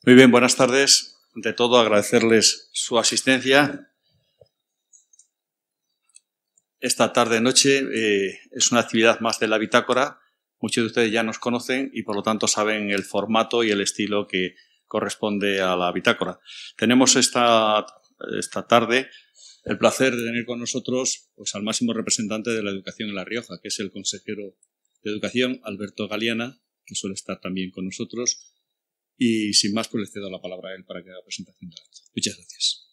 Muy bien, buenas tardes. Ante todo, agradecerles su asistencia. Esta tarde-noche es una actividad más de la bitácora. Muchos de ustedes ya nos conocen y, por lo tanto, saben el formato y el estilo que corresponde a la bitácora. Tenemos esta tarde el placer de tener con nosotros pues, al máximo representante de la educación en La Rioja, que es el consejero de Educación, Alberto Galiana, que suele estar también con nosotros. Y sin más, pues le cedo la palabra a él para que haga la presentación del acto. Muchas gracias.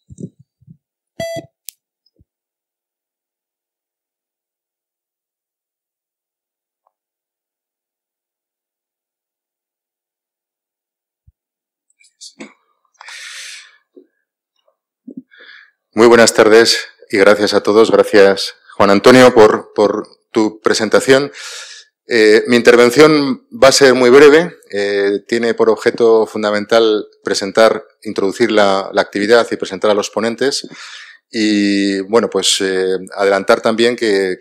Muy buenas tardes y gracias a todos. Gracias, Juan Antonio, por tu presentación. Mi intervención va a ser muy breve. Tiene por objeto fundamental introducir la actividad y presentar a los ponentes. Y, bueno, pues adelantar también que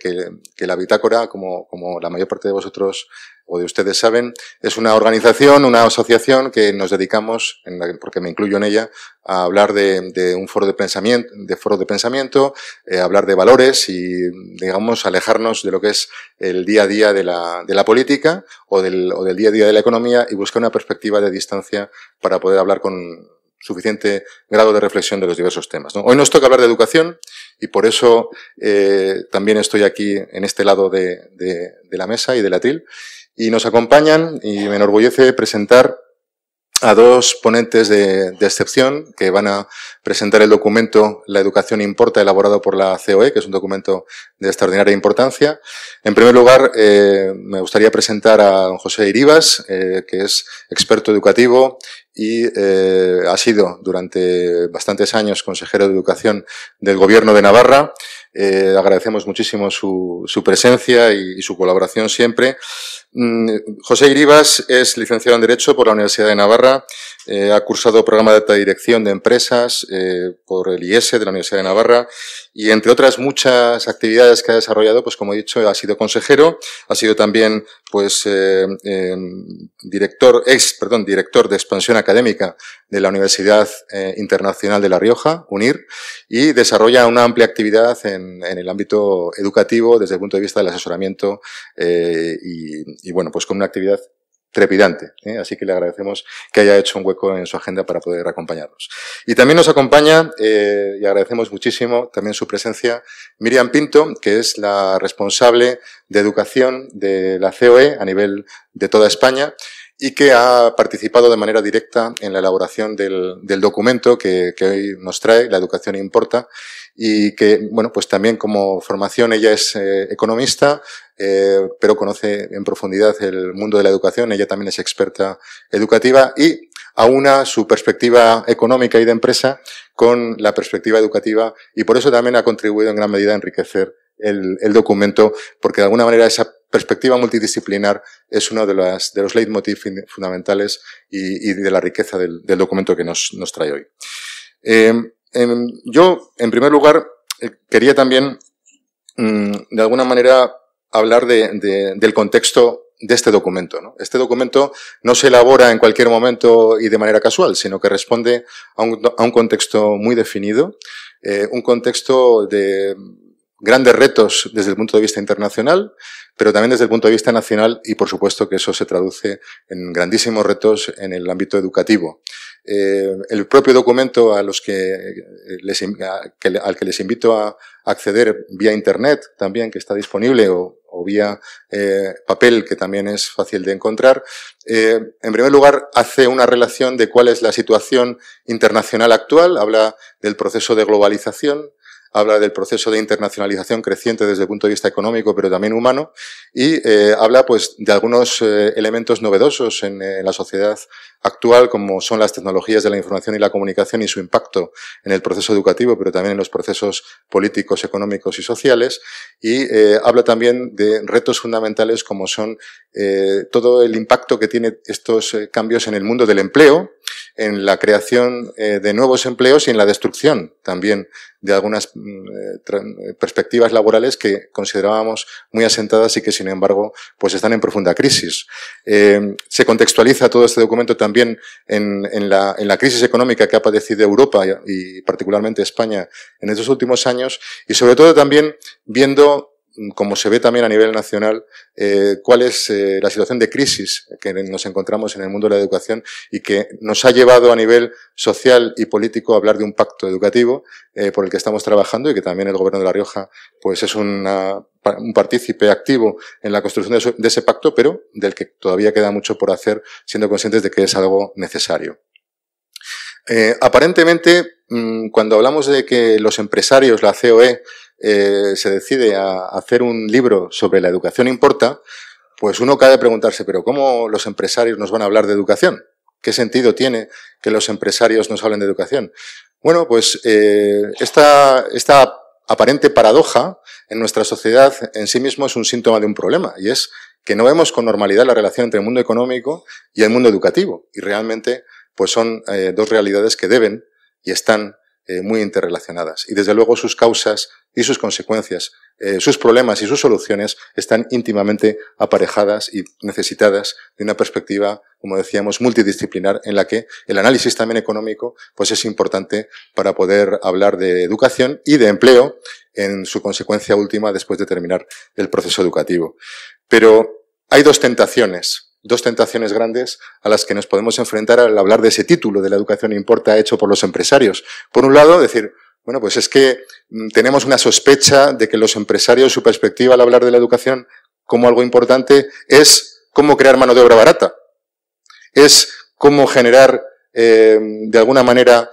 la bitácora, como la mayor parte de vosotros o de ustedes saben, es una organización, una asociación que nos dedicamos, porque me incluyo en ella, a hablar de un foro de pensamiento, hablar de valores y, digamos, alejarnos de lo que es el día a día de la política o del día a día de la economía y buscar una perspectiva de distancia para poder hablar con suficiente grado de reflexión de los diversos temas, ¿no? Hoy nos toca hablar de educación y por eso también estoy aquí en este lado de la mesa y del atril. Y nos acompañan, y me enorgullece presentar a dos ponentes de excepción que van a presentar el documento La educación importa, elaborado por la COE, que es un documento de extraordinaria importancia. En primer lugar, me gustaría presentar a don José Iribas, que es experto educativo y ha sido durante bastantes años consejero de Educación del Gobierno de Navarra. Agradecemos muchísimo su presencia y su colaboración siempre. José Iribas es licenciado en Derecho por la Universidad de Navarra, ha cursado programa de alta dirección de empresas por el IES de la Universidad de Navarra y, entre otras muchas actividades que ha desarrollado, pues como he dicho, ha sido consejero, ha sido también pues director de expansión académica de la Universidad Internacional de La Rioja, UNIR, y desarrolla una amplia actividad en el ámbito educativo desde el punto de vista del asesoramiento y bueno, pues con una actividad trepidante, así que le agradecemos que haya hecho un hueco en su agenda para poder acompañarnos. Y también nos acompaña, y agradecemos muchísimo también su presencia, Miriam Pinto, que es la responsable de educación de la COE a nivel de toda España y que ha participado de manera directa en la elaboración del documento que hoy nos trae, La educación importa, y que, bueno, pues también como formación ella es economista, pero conoce en profundidad el mundo de la educación. Ella también es experta educativa y aúna su perspectiva económica y de empresa con la perspectiva educativa y por eso también ha contribuido en gran medida a enriquecer el documento, porque de alguna manera esa perspectiva multidisciplinar es uno de los leitmotiv fundamentales y de la riqueza del documento que nos trae hoy. Yo, en primer lugar, quería también, de alguna manera, hablar del contexto de este documento, ¿no? Este documento no se elabora en cualquier momento y de manera casual, sino que responde a un contexto muy definido, un contexto de grandes retos desde el punto de vista internacional, pero también desde el punto de vista nacional y, por supuesto, que eso se traduce en grandísimos retos en el ámbito educativo. El propio documento al que les invito a acceder vía Internet también, que está disponible, o vía papel, que también es fácil de encontrar, en primer lugar hace una relación de cuál es la situación internacional actual, habla del proceso de globalización, habla del proceso de internacionalización creciente desde el punto de vista económico, pero también humano, y habla pues de algunos elementos novedosos en la sociedad actual, como son las tecnologías de la información y la comunicación y su impacto en el proceso educativo, pero también en los procesos políticos, económicos y sociales, y habla también de retos fundamentales como son todo el impacto que tiene estos cambios en el mundo del empleo, en la creación de nuevos empleos y en la destrucción también de algunas perspectivas laborales que considerábamos muy asentadas y que, sin embargo, pues están en profunda crisis. Se contextualiza todo este documento también también en la crisis económica que ha padecido Europa y particularmente España en estos últimos años, y sobre todo también viendo, como se ve también a nivel nacional, cuál es la situación de crisis que nos encontramos en el mundo de la educación y que nos ha llevado a nivel social y político a hablar de un pacto educativo por el que estamos trabajando y que también el Gobierno de La Rioja pues es un partícipe activo en la construcción de ese pacto, pero del que todavía queda mucho por hacer, siendo conscientes de que es algo necesario. Aparentemente, cuando hablamos de que los empresarios, la COE, se decide a hacer un libro sobre la educación importa, pues uno cabe preguntarse, pero ¿cómo los empresarios nos van a hablar de educación? ¿Qué sentido tiene que los empresarios nos hablen de educación? Bueno, pues esta aparente paradoja en nuestra sociedad en sí mismo es un síntoma de un problema, y es que no vemos con normalidad la relación entre el mundo económico y el mundo educativo, y realmente pues son dos realidades que deben y están muy interrelacionadas. Y desde luego sus causas y sus consecuencias, sus problemas y sus soluciones están íntimamente aparejadas y necesitadas de una perspectiva, como decíamos, multidisciplinar, en la que el análisis también económico pues es importante para poder hablar de educación y de empleo en su consecuencia última después de terminar el proceso educativo. Pero hay dos tentaciones grandes a las que nos podemos enfrentar al hablar de ese título de la educación importa hecho por los empresarios. Por un lado, decir, bueno, pues es que tenemos una sospecha de que los empresarios, su perspectiva al hablar de la educación como algo importante es cómo crear mano de obra barata. Es cómo generar, de alguna manera,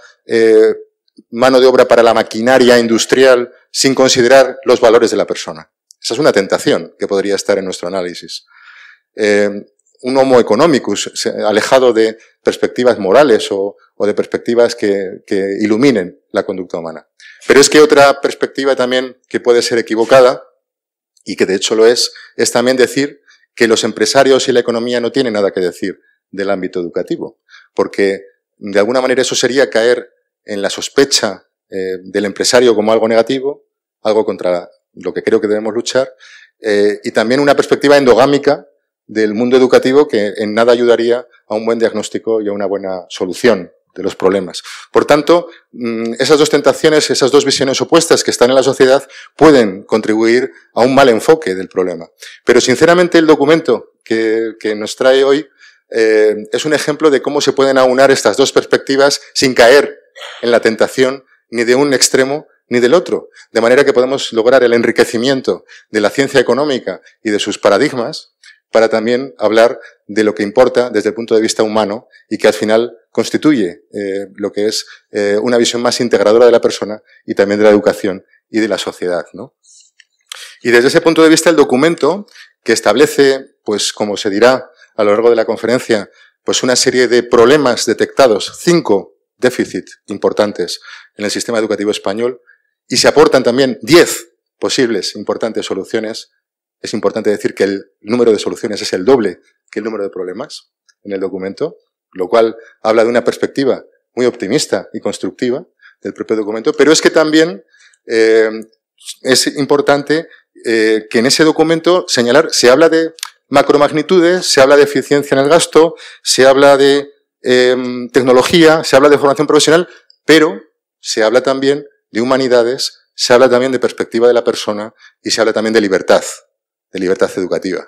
mano de obra para la maquinaria industrial sin considerar los valores de la persona. Esa es una tentación que podría estar en nuestro análisis. Un homo economicus, alejado de perspectivas morales o de perspectivas que iluminen la conducta humana. Pero es que otra perspectiva también que puede ser equivocada, y que de hecho lo es también decir que los empresarios y la economía no tienen nada que decir del ámbito educativo, porque de alguna manera eso sería caer en la sospecha del empresario como algo negativo, algo contra lo que creo que debemos luchar, y también una perspectiva endogámica del mundo educativo que en nada ayudaría a un buen diagnóstico y a una buena solución de los problemas. Por tanto, esas dos tentaciones, esas dos visiones opuestas que están en la sociedad pueden contribuir a un mal enfoque del problema. Pero sinceramente el documento que nos trae hoy es un ejemplo de cómo se pueden aunar estas dos perspectivas sin caer en la tentación ni de un extremo ni del otro. De manera que podemos lograr el enriquecimiento de la ciencia económica y de sus paradigmas para también hablar de lo que importa desde el punto de vista humano y que al final constituye lo que es una visión más integradora de la persona y también de la educación y de la sociedad, ¿no? Y desde ese punto de vista el documento que establece, pues como se dirá a lo largo de la conferencia, pues una serie de problemas detectados, 5 déficits importantes en el sistema educativo español, y se aportan también 10 posibles importantes soluciones. Es importante decir que el número de soluciones es el doble que el número de problemas en el documento, lo cual habla de una perspectiva muy optimista y constructiva del propio documento, pero es que también es importante que en ese documento señalar, se habla de macromagnitudes, se habla de eficiencia en el gasto, se habla de tecnología, se habla de formación profesional, pero se habla también de humanidades, se habla también de perspectiva de la persona y se habla también de libertad educativa.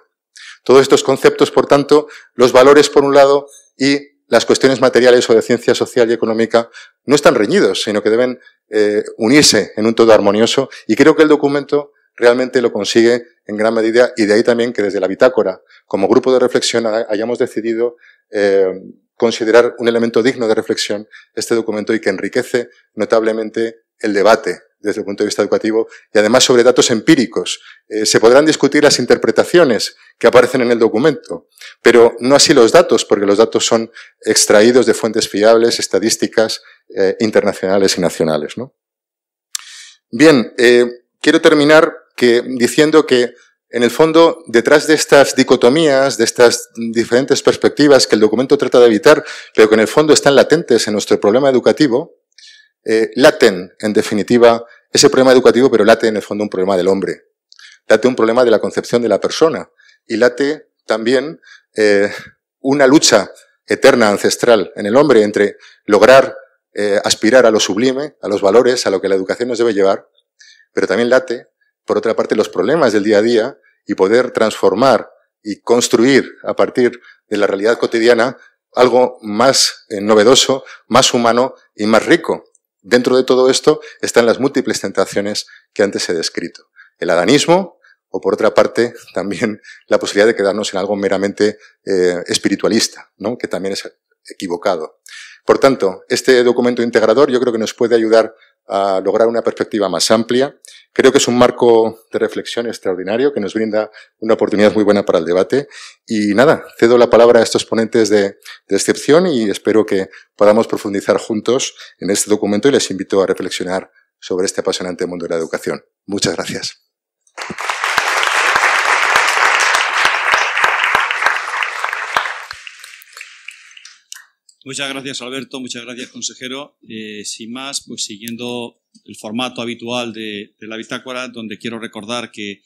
Todos estos conceptos, por tanto, los valores por un lado y las cuestiones materiales o de ciencia social y económica no están reñidos, sino que deben unirse en un todo armonioso, y creo que el documento realmente lo consigue en gran medida, y de ahí también que desde la bitácora, como grupo de reflexión, hayamos decidido considerar un elemento digno de reflexión este documento y que enriquece notablemente el debate desde el punto de vista educativo y además sobre datos empíricos. Se podrán discutir las interpretaciones que aparecen en el documento, pero no así los datos, porque los datos son extraídos de fuentes fiables, estadísticas internacionales y nacionales, ¿no? Bien, quiero terminar diciendo que en el fondo, detrás de estas dicotomías, de estas diferentes perspectivas que el documento trata de evitar, pero que en el fondo están latentes en nuestro problema educativo, laten, en definitiva, ese problema educativo, pero late en el fondo un problema del hombre. Late un problema de la concepción de la persona. Y late también una lucha eterna, ancestral en el hombre entre lograr aspirar a lo sublime, a los valores, a lo que la educación nos debe llevar, pero también late, por otra parte, los problemas del día a día y poder transformar y construir a partir de la realidad cotidiana algo más novedoso, más humano y más rico. Dentro de todo esto están las múltiples tentaciones que antes he descrito. El adanismo, o por otra parte, también la posibilidad de quedarnos en algo meramente espiritualista, ¿no? Que también es equivocado. Por tanto, este documento integrador yo creo que nos puede ayudar a lograr una perspectiva más amplia. Creo que es un marco de reflexión extraordinario que nos brinda una oportunidad muy buena para el debate. Y nada, cedo la palabra a estos ponentes de excepción y espero que podamos profundizar juntos en este documento y les invito a reflexionar sobre este apasionante mundo de la educación. Muchas gracias. Muchas gracias, Alberto. Muchas gracias, consejero. Sin más, pues siguiendo el formato habitual de la bitácora, donde quiero recordar que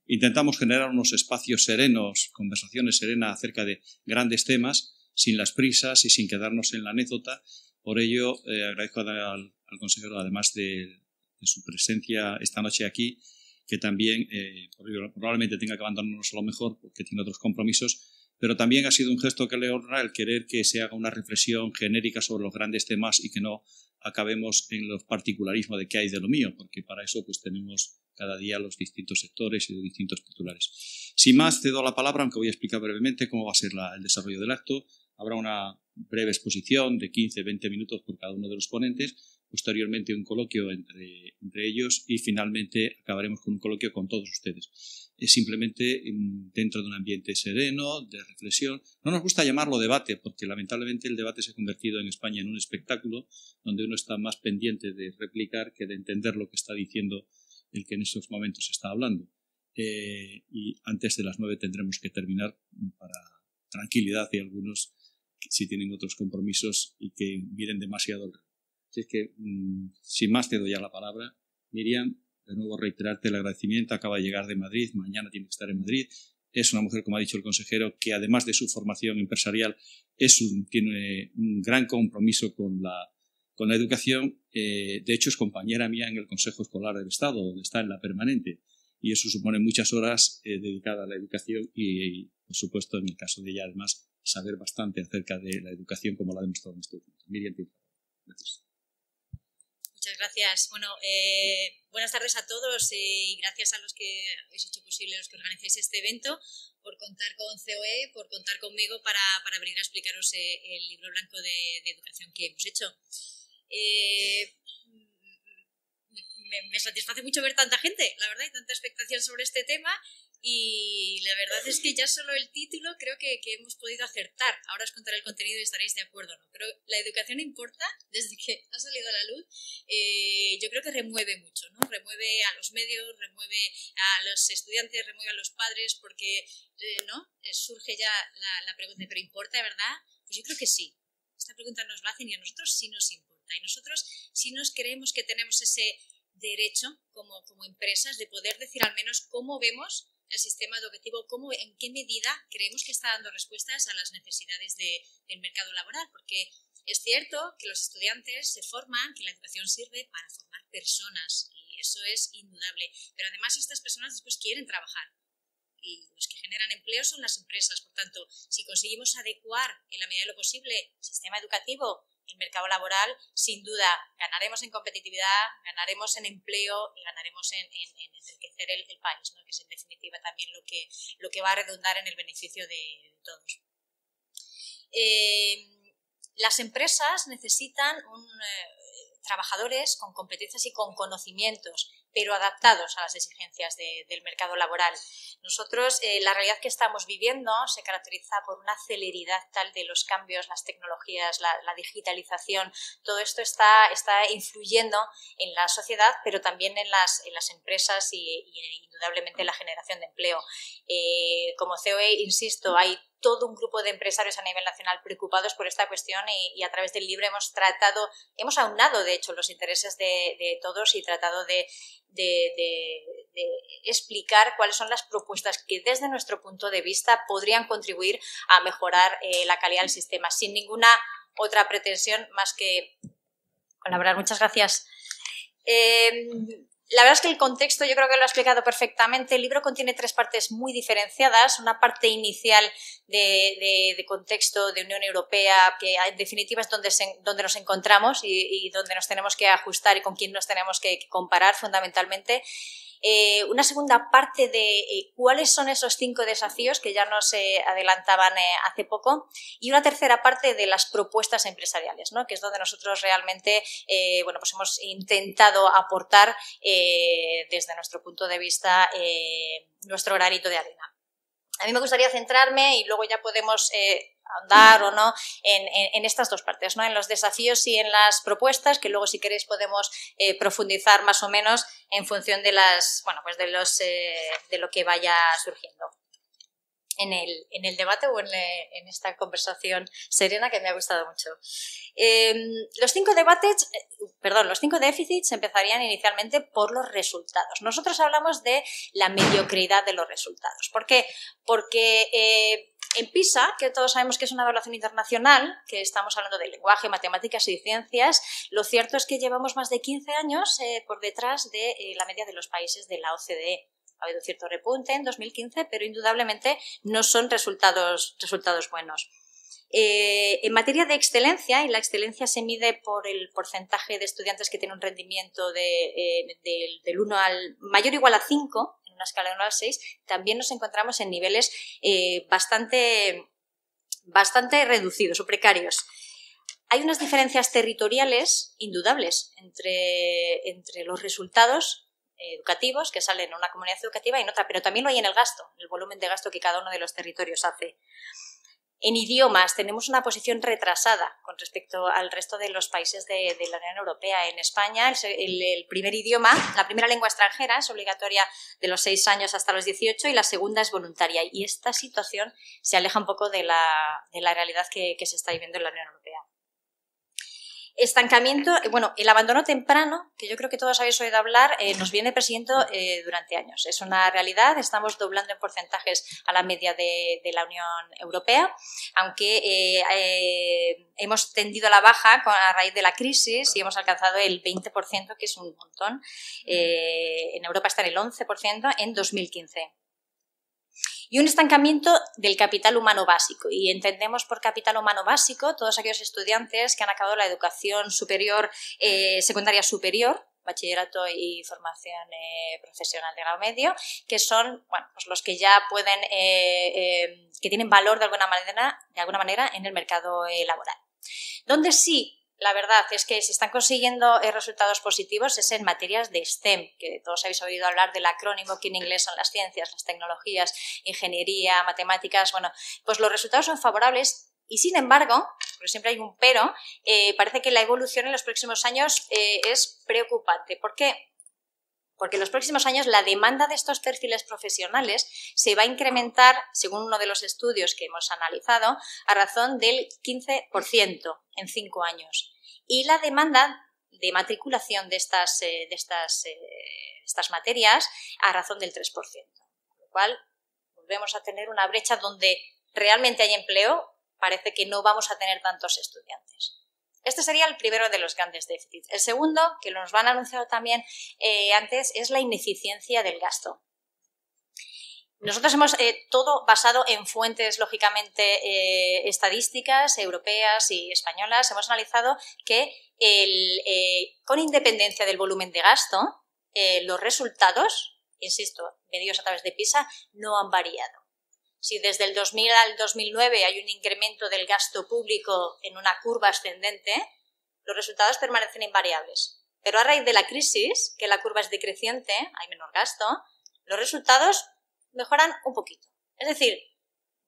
intentamos generar unos espacios serenos, conversaciones serenas acerca de grandes temas, sin las prisas y sin quedarnos en la anécdota. Por ello, agradezco al consejero, además de su presencia esta noche aquí, que también probablemente tenga que abandonarnos a lo mejor porque tiene otros compromisos, pero también ha sido un gesto que le honra el querer que se haga una reflexión genérica sobre los grandes temas y que no acabemos en los particularismos de qué hay de lo mío, porque para eso pues tenemos cada día los distintos sectores y los distintos titulares. Sin más, cedo la palabra, aunque voy a explicar brevemente cómo va a ser el desarrollo del acto. Habrá una breve exposición de 15-20 minutos por cada uno de los ponentes, posteriormente un coloquio entre ellos y finalmente acabaremos con un coloquio con todos ustedes. Es simplemente dentro de un ambiente sereno, de reflexión. No nos gusta llamarlo debate porque lamentablemente el debate se ha convertido en España en un espectáculo donde uno está más pendiente de replicar que de entender lo que está diciendo el que en estos momentos está hablando. Y antes de las 9 tendremos que terminar para tranquilidad de algunos si tienen otros compromisos y que miren demasiado el reloj. Así es que, sin más, te doy ya la palabra. Miriam, de nuevo reiterarte el agradecimiento. Acaba de llegar de Madrid, mañana tiene que estar en Madrid. Es una mujer, como ha dicho el consejero, que además de su formación empresarial tiene un gran compromiso con la educación. De hecho, es compañera mía en el Consejo Escolar del Estado, donde está en la permanente. Y eso supone muchas horas dedicadas a la educación y, por supuesto, en el caso de ella, además, saber bastante acerca de la educación, como la ha demostrado en este documento. Miriam, gracias. Muchas gracias. Bueno, buenas tardes a todos y gracias a los que habéis hecho posible, los que organizáis este evento, por contar con COE, por contar conmigo para venir a explicaros el libro blanco de educación que hemos hecho. Me satisface mucho ver tanta gente, la verdad, y tanta expectación sobre este tema. Y la verdad es que ya solo el título creo que hemos podido acertar. Ahora os contaré el contenido y estaréis de acuerdo, ¿no? Pero la educación importa desde que ha salido a la luz. Yo creo que remueve mucho, ¿no? Remueve a los medios, remueve a los estudiantes, remueve a los padres, porque ¿no? Surge ya la pregunta, ¿pero importa, verdad? Pues yo creo que sí. Esta pregunta nos la hacen y a nosotros sí nos importa. Y nosotros sí nos creemos que tenemos ese derecho como empresas de poder decir al menos cómo vemos el sistema educativo, en qué medida creemos que está dando respuestas a las necesidades del mercado laboral, porque es cierto que los estudiantes se forman, que la educación sirve para formar personas y eso es indudable, pero además estas personas después quieren trabajar y los que generan empleo son las empresas. Por tanto, si conseguimos adecuar en la medida de lo posible el sistema educativo, el mercado laboral, sin duda ganaremos en competitividad, ganaremos en empleo y ganaremos en enriquecer el país, ¿no? Que es en definitiva también lo que va a redundar en el beneficio de todos. Las empresas necesitan trabajadores con competencias y con conocimientos, pero adaptados a las exigencias del mercado laboral. Nosotros, la realidad que estamos viviendo se caracteriza por una celeridad tal de los cambios, las tecnologías, la digitalización. Todo esto está influyendo en la sociedad, pero también en las empresas y indudablemente en la generación de empleo. Como COE, insisto, hay todo un grupo de empresarios a nivel nacional preocupados por esta cuestión y a través del libro hemos aunado, de hecho, los intereses de todos y tratado de explicar cuáles son las propuestas que desde nuestro punto de vista podrían contribuir a mejorar la calidad del sistema, sin ninguna otra pretensión más que colaborar. Muchas gracias. La verdad es que el contexto yo creo que lo ha explicado perfectamente. El libro contiene 3 partes muy diferenciadas. Una parte inicial de contexto de Unión Europea, que en definitiva es donde nos encontramos y donde nos tenemos que ajustar y con quién nos tenemos que comparar fundamentalmente. Una segunda parte de cuáles son esos 5 desafíos que ya nos adelantaban hace poco, y una tercera parte de las propuestas empresariales, ¿no? Que es donde nosotros realmente bueno, pues hemos intentado aportar desde nuestro punto de vista nuestro granito de arena. A mí me gustaría centrarme, y luego ya podemos ahondar o no en estas 2 partes, ¿no? En los desafíos y en las propuestas, que luego si queréis podemos profundizar más o menos en función de las, bueno, pues de lo que vaya surgiendo en el debate o en esta conversación serena que me ha gustado mucho. Los 5 déficits empezarían inicialmente por los resultados. Nosotros hablamos de la mediocridad de los resultados. ¿Por qué? Porque en PISA, que todos sabemos que es una evaluación internacional, que estamos hablando de lenguaje, matemáticas y ciencias, lo cierto es que llevamos más de 15 años por detrás de la media de los países de la OCDE. Ha habido cierto repunte en 2015, pero indudablemente no son resultados buenos. En materia de excelencia, y la excelencia se mide por el porcentaje de estudiantes que tienen un rendimiento del 1 al mayor o igual a 5, en una escala de 1 al 6, también nos encontramos en niveles bastante reducidos o precarios. Hay unas diferencias territoriales indudables entre los resultados educativos que salen en una comunidad educativa y en otra, pero también lo hay en el gasto, el volumen de gasto que cada uno de los territorios hace. En idiomas tenemos una posición retrasada con respecto al resto de los países de la Unión Europea. En España el primer idioma, la primera lengua extranjera es obligatoria de los 6 años hasta los 18 y la segunda es voluntaria, y esta situación se aleja un poco de la realidad que se está viviendo en la Unión Europea. Estancamiento, bueno, el abandono temprano, que yo creo que todos habéis oído hablar, nos viene persiguiendo durante años. Es una realidad, estamos doblando en porcentajes a la media de la Unión Europea, aunque hemos tendido a la baja a raíz de la crisis y hemos alcanzado el 20%, que es un montón. En Europa está en el 11% en 2015. Y un estancamiento del capital humano básico. Y entendemos por capital humano básico todos aquellos estudiantes que han acabado la educación superior, secundaria superior, bachillerato y formación profesional de grado medio, que son, bueno, pues los que ya pueden, que tienen valor de alguna manera en el mercado laboral. Donde sí, la verdad es que se están consiguiendo resultados positivos es en materias de STEM, que todos habéis oído hablar del acrónimo, que en inglés son las ciencias, las tecnologías, ingeniería, matemáticas. Bueno, pues los resultados son favorables y, sin embargo, porque siempre hay un pero, parece que la evolución en los próximos años es preocupante. ¿Por qué? Porque en los próximos años la demanda de estos perfiles profesionales se va a incrementar, según uno de los estudios que hemos analizado, a razón del 15% en 5 años. Y la demanda de matriculación de estas materias a razón del 3%. Con lo cual, volvemos a tener una brecha donde realmente hay empleo, parece que no vamos a tener tantos estudiantes. Este sería el primero de los grandes déficits. El segundo, que nos van a anunciar también antes, es la ineficiencia del gasto. Nosotros hemos todo basado en fuentes, lógicamente, estadísticas europeas y españolas. Hemos analizado que con independencia del volumen de gasto, los resultados, insisto, medidos a través de PISA, no han variado. Si desde el 2000 al 2009 hay un incremento del gasto público en una curva ascendente, los resultados permanecen invariables. Pero a raíz de la crisis, que la curva es decreciente, hay menor gasto, los resultados mejoran un poquito. Es decir,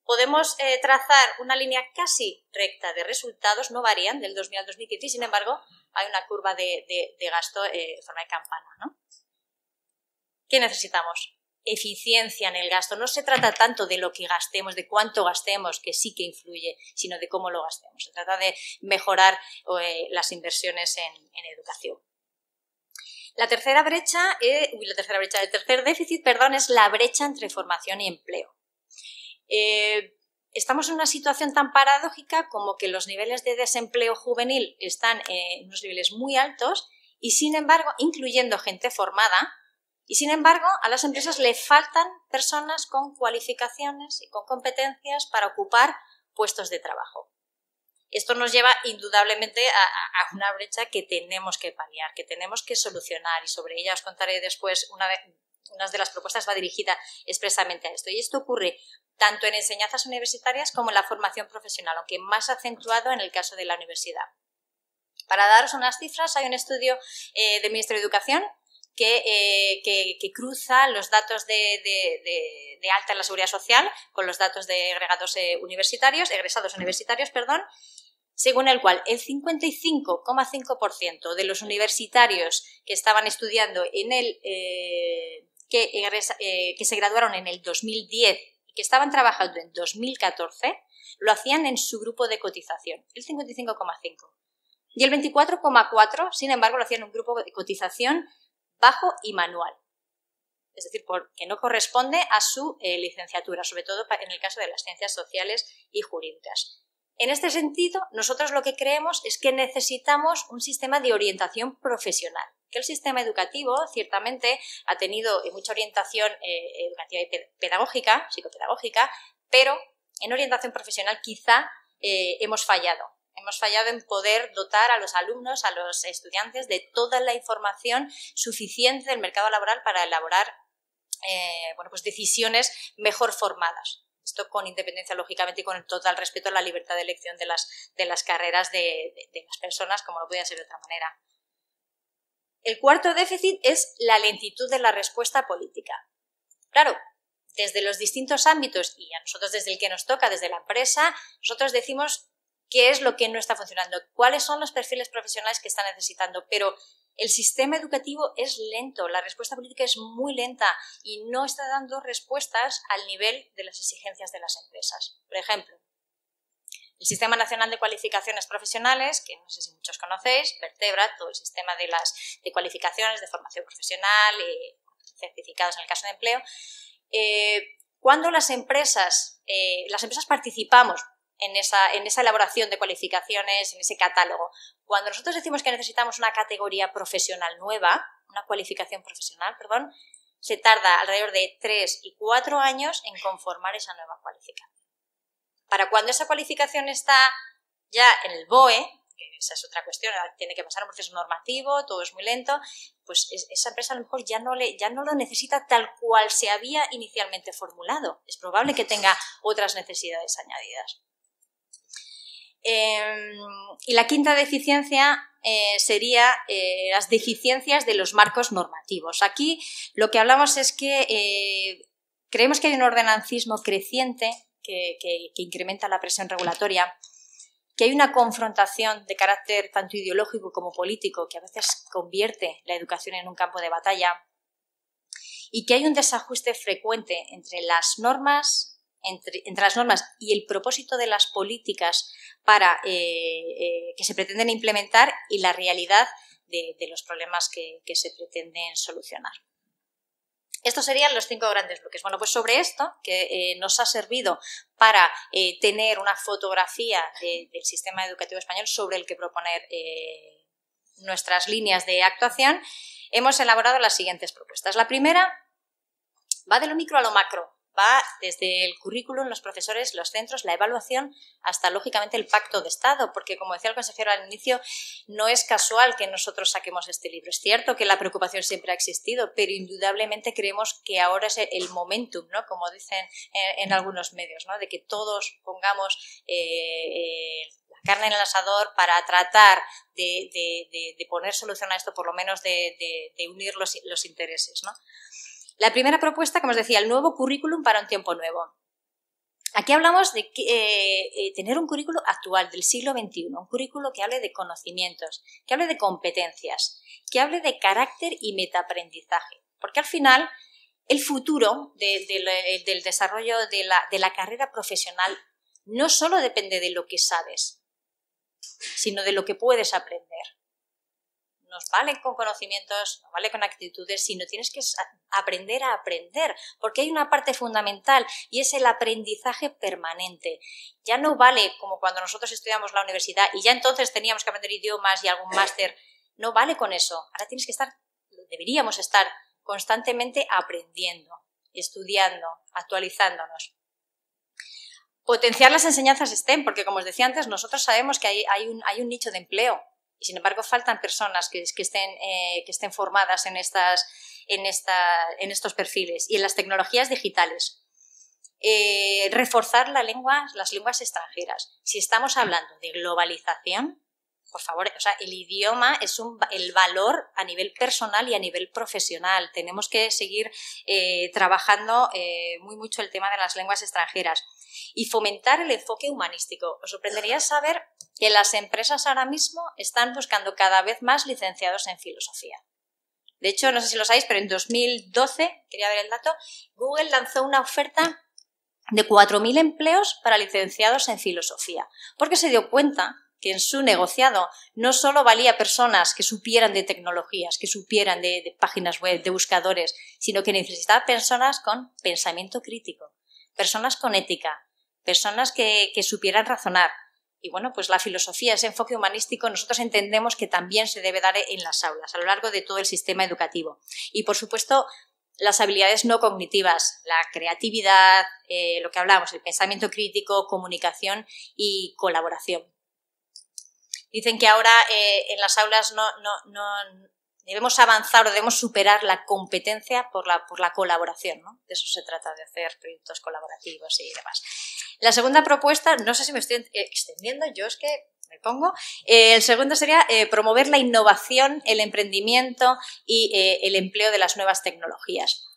podemos trazar una línea casi recta de resultados, no varían del 2000 al 2015, y sin embargo hay una curva de gasto en forma de campana, ¿no? ¿Qué necesitamos? Eficiencia en el gasto. No se trata tanto de lo que gastemos, de cuánto gastemos, que sí que influye, sino de cómo lo gastemos. Se trata de mejorar las inversiones en educación. El tercer déficit, perdón, es la brecha entre formación y empleo. Estamos en una situación tan paradójica como que los niveles de desempleo juvenil están en unos niveles muy altos y, sin embargo, incluyendo gente formada, y sin embargo, a las empresas le faltan personas con cualificaciones y con competencias para ocupar puestos de trabajo. Esto nos lleva indudablemente a una brecha que tenemos que paliar, que tenemos que solucionar, y sobre ella os contaré después. Una de las propuestas va dirigida expresamente a esto, y esto ocurre tanto en enseñanzas universitarias como en la formación profesional, aunque más acentuado en el caso de la universidad. Para daros unas cifras, hay un estudio del Ministerio de Educación que cruza los datos de alta en la Seguridad Social con los datos de egresados universitarios, según el cual el 55,5% de los universitarios que estaban estudiando que se graduaron en el 2010 y que estaban trabajando en 2014, lo hacían en su grupo de cotización, el 55,5%. Y el 24,4%, sin embargo, lo hacían en un grupo de cotización bajo y manual, es decir, porque no corresponde a su licenciatura, sobre todo en el caso de las ciencias sociales y jurídicas. En este sentido, nosotros lo que creemos es que necesitamos un sistema de orientación profesional, que el sistema educativo ciertamente ha tenido mucha orientación educativa y pedagógica, psicopedagógica, pero en orientación profesional quizá hemos fallado. Hemos fallado en poder dotar a los alumnos, a los estudiantes, de toda la información suficiente del mercado laboral para elaborar decisiones mejor formadas. Esto con independencia, lógicamente, y con el total respeto a la libertad de elección de las carreras de las personas, como no podía ser de otra manera. El cuarto déficit es la lentitud de la respuesta política. Claro, desde los distintos ámbitos, y a nosotros desde el que nos toca, desde la empresa, nosotros decimos qué es lo que no está funcionando, cuáles son los perfiles profesionales que está necesitando, pero el sistema educativo es lento, la respuesta política es muy lenta y no está dando respuestas al nivel de las exigencias de las empresas. Por ejemplo, el Sistema Nacional de Cualificaciones Profesionales, que no sé si muchos conocéis, vertebra todo el sistema de cualificaciones, de formación profesional, certificados en el caso de empleo. Cuando las empresas participamos en esa elaboración de cualificaciones, en ese catálogo. Cuando nosotros decimos que necesitamos una categoría profesional nueva, una cualificación profesional, se tarda alrededor de 3 y 4 años en conformar esa nueva cualificación. Para cuando esa cualificación está ya en el BOE, que esa es otra cuestión, tiene que pasar un proceso normativo, todo es muy lento, pues esa empresa a lo mejor ya no lo necesita tal cual se había inicialmente formulado. Es probable que tenga otras necesidades añadidas. Y la quinta deficiencia sería las deficiencias de los marcos normativos. Aquí lo que hablamos es que creemos que hay un ordenancismo creciente que incrementa la presión regulatoria, que hay una confrontación de carácter tanto ideológico como político que a veces convierte la educación en un campo de batalla, y que hay un desajuste frecuente entre las normas y el propósito de las políticas que se pretenden implementar y la realidad de los problemas que se pretenden solucionar. Estos serían los 5 grandes bloques. Bueno, pues sobre esto, que nos ha servido para tener una fotografía del sistema educativo español sobre el que proponer nuestras líneas de actuación, hemos elaborado las siguientes propuestas. La primera va de lo micro a lo macro. Va desde el currículum, los profesores, los centros, la evaluación, hasta, lógicamente, el pacto de Estado, porque, como decía el consejero al inicio, no es casual que nosotros saquemos este libro. Es cierto que la preocupación siempre ha existido, pero indudablemente creemos que ahora es el momentum, ¿no? Como dicen en algunos medios, ¿no? De que todos pongamos la carne en el asador para tratar de poner solución a esto, por lo menos de unir los intereses, ¿no? La primera propuesta, como os decía, el nuevo currículum para un tiempo nuevo. Aquí hablamos de tener un currículo actual del siglo XXI, un currículo que hable de conocimientos, que hable de competencias, que hable de carácter y metaaprendizaje, porque al final el futuro del desarrollo de la carrera profesional no solo depende de lo que sabes, sino de lo que puedes aprender. nos vale con conocimientos, no vale con actitudes, sino tienes que aprender a aprender, porque hay una parte fundamental y es el aprendizaje permanente. Ya no vale como cuando nosotros estudiamos la universidad y ya entonces teníamos que aprender idiomas y algún máster, no vale con eso. Ahora tienes que estar, deberíamos estar constantemente aprendiendo, estudiando, actualizándonos. Potenciar las enseñanzas STEM, porque como os decía antes, nosotros sabemos que hay un nicho de empleo y sin embargo faltan personas que estén formadas en estos perfiles y en las tecnologías digitales. Reforzar las lenguas extranjeras. Si estamos hablando de globalización, por favor, o sea, el idioma es el valor a nivel personal y a nivel profesional. Tenemos que seguir trabajando muy mucho el tema de las lenguas extranjeras y fomentar el enfoque humanístico. Os sorprendería saber que las empresas ahora mismo están buscando cada vez más licenciados en filosofía. De hecho, no sé si lo sabéis, pero en 2012, quería ver el dato, Google lanzó una oferta de 4.000 empleos para licenciados en filosofía, porque se dio cuenta que en su negociado no solo valía personas que supieran de tecnologías, que supieran de páginas web, de buscadores, sino que necesitaba personas con pensamiento crítico, personas con ética, personas que supieran razonar. Y bueno, pues la filosofía, ese enfoque humanístico, nosotros entendemos que también se debe dar en las aulas, a lo largo de todo el sistema educativo. Y por supuesto, las habilidades no cognitivas, la creatividad, lo que hablamos, el pensamiento crítico, comunicación y colaboración. Dicen que ahora en las aulas no debemos avanzar o debemos superar la competencia por la colaboración, ¿no? De eso se trata, de hacer proyectos colaborativos y demás. La segunda propuesta, no sé si me estoy extendiendo, yo es que me pongo. El segundo sería promover la innovación, el emprendimiento y el empleo de las nuevas tecnologías.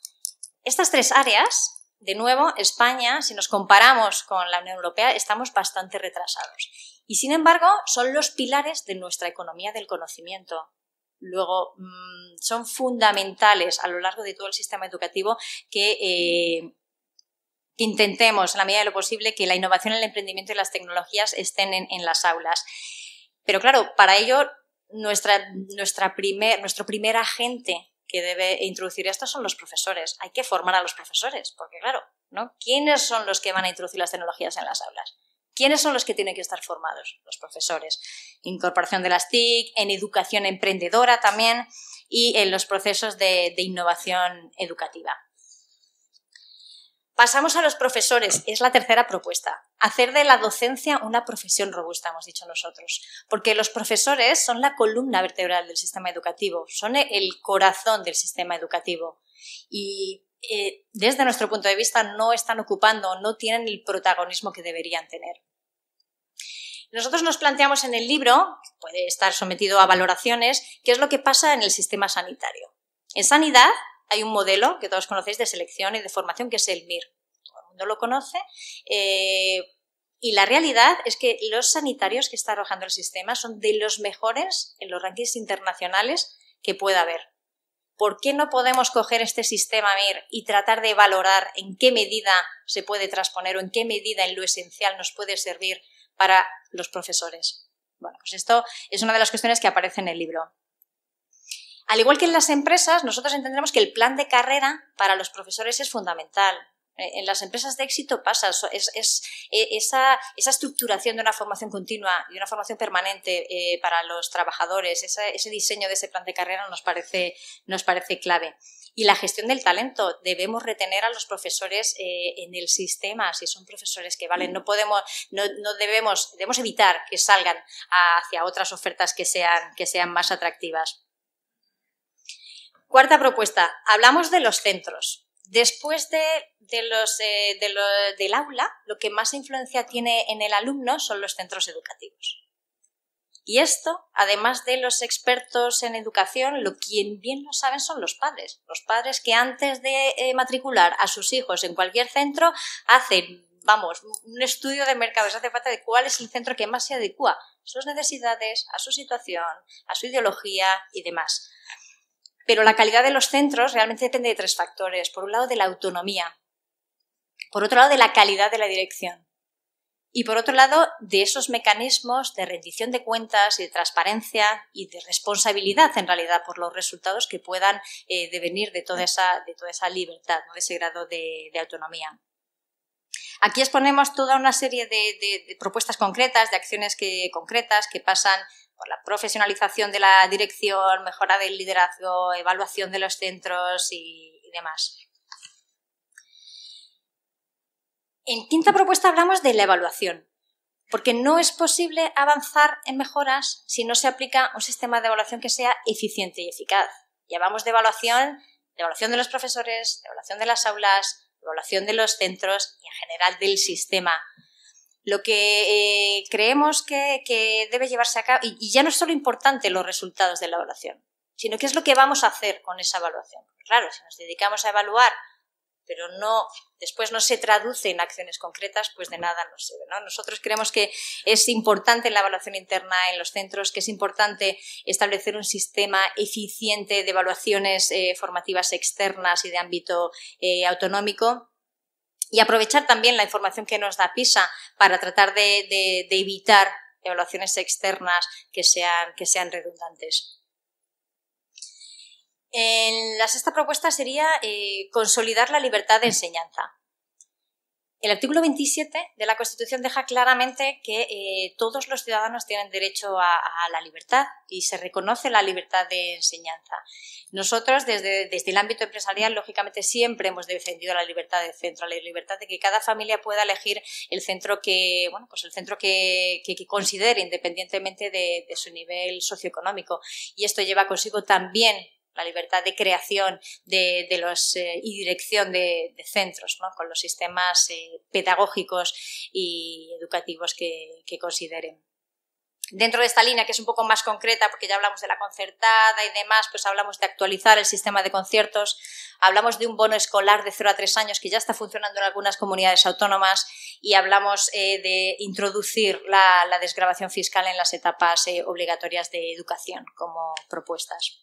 Estas tres áreas, de nuevo, España, si nos comparamos con la Unión Europea, estamos bastante retrasados. Y sin embargo, son los pilares de nuestra economía del conocimiento. Luego, son fundamentales a lo largo de todo el sistema educativo que intentemos, en la medida de lo posible, que la innovación, el emprendimiento y las tecnologías estén en las aulas. Pero claro, para ello, nuestro primer agente que debe introducir esto son los profesores. Hay que formar a los profesores, porque claro, ¿no? ¿Quiénes son los que van a introducir las tecnologías en las aulas? ¿Quiénes son los que tienen que estar formados? Los profesores. Incorporación de las TIC, en educación emprendedora también y en los procesos de innovación educativa. Pasamos a los profesores, es la tercera propuesta. Hacer de la docencia una profesión robusta, hemos dicho nosotros, porque los profesores son la columna vertebral del sistema educativo, son el corazón del sistema educativo y desde nuestro punto de vista no están ocupando, no tienen el protagonismo que deberían tener. Nosotros nos planteamos en el libro, que puede estar sometido a valoraciones, qué es lo que pasa en el sistema sanitario. En sanidad hay un modelo que todos conocéis de selección y de formación que es el MIR. Todo el mundo lo conoce. Y la realidad es que los sanitarios que está arrojando el sistema son de los mejores en los rankings internacionales que pueda haber. ¿Por qué no podemos coger este sistema MIR y tratar de valorar en qué medida se puede transponer o en qué medida en lo esencial nos puede servir para los profesores? Bueno, pues esto es una de las cuestiones que aparece en el libro. Al igual que en las empresas, nosotros entendemos que el plan de carrera para los profesores es fundamental. En las empresas de éxito pasa, esa estructuración de una formación continua y una formación permanente para los trabajadores, ese diseño de ese plan de carrera nos parece clave. Y la gestión del talento, debemos retener a los profesores en el sistema, si son profesores que valen, debemos evitar que salgan hacia otras ofertas que sean más atractivas. Cuarta propuesta, hablamos de los centros. Después del aula, lo que más influencia tiene en el alumno son los centros educativos. Y esto, además de los expertos en educación, quien bien lo saben son los padres. Los padres que antes de matricular a sus hijos en cualquier centro hacen, un estudio de mercado, se hace falta de cuál es el centro que más se adecua a sus necesidades, a su situación, a su ideología y demás. Pero la calidad de los centros realmente depende de tres factores. Por un lado, de la autonomía. Por otro lado, de la calidad de la dirección. Y por otro lado, de esos mecanismos de rendición de cuentas y de transparencia y de responsabilidad, en realidad, por los resultados que puedan devenir de toda esa libertad, ¿no? De ese grado de autonomía. Aquí exponemos toda una serie de propuestas concretas, de acciones concretas que pasan por la profesionalización de la dirección, mejora del liderazgo, evaluación de los centros y demás. En quinta propuesta hablamos de la evaluación, porque no es posible avanzar en mejoras si no se aplica un sistema de evaluación que sea eficiente y eficaz. Y hablamos de evaluación de los profesores, de evaluación de las aulas, de evaluación de los centros y en general del sistema. Lo que creemos que debe llevarse a cabo, y ya no es solo importante los resultados de la evaluación, sino qué es lo que vamos a hacer con esa evaluación. Claro, si nos dedicamos a evaluar, pero después no se traduce en acciones concretas, pues de nada nos sirve, ¿no? Nosotros creemos que es importante la evaluación interna en los centros, que es importante establecer un sistema eficiente de evaluaciones formativas externas y de ámbito autonómico, y aprovechar también la información que nos da PISA para tratar de evitar evaluaciones externas que sean redundantes. La sexta propuesta sería consolidar la libertad de enseñanza. El artículo 27 de la Constitución deja claramente que todos los ciudadanos tienen derecho a la libertad y se reconoce la libertad de enseñanza. Nosotros, desde el ámbito empresarial, lógicamente siempre hemos defendido la libertad de centro, la libertad de que cada familia pueda elegir el centro que considere, independientemente de su nivel socioeconómico. Y esto lleva consigo también la libertad de creación y dirección de centros, ¿no? Con los sistemas pedagógicos y educativos que consideren. Dentro de esta línea, que es un poco más concreta, porque ya hablamos de la concertada y demás, pues hablamos de actualizar el sistema de conciertos, hablamos de un bono escolar de 0 a 3 años que ya está funcionando en algunas comunidades autónomas y hablamos de introducir la desgravación fiscal en las etapas obligatorias de educación como propuestas.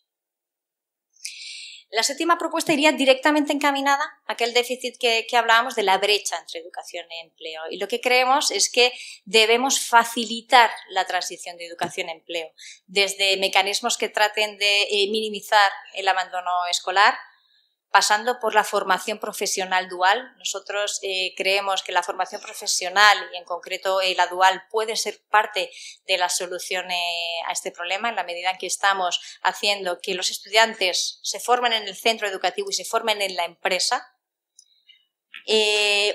La séptima propuesta iría directamente encaminada a aquel déficit que hablábamos de la brecha entre educación y empleo. Y lo que creemos es que debemos facilitar la transición de educación a empleo, desde mecanismos que traten de minimizar el abandono escolar, pasando por la formación profesional dual. Nosotros creemos que la formación profesional, y en concreto la dual, puede ser parte de la solución a este problema, en la medida en que estamos haciendo que los estudiantes se formen en el centro educativo y se formen en la empresa.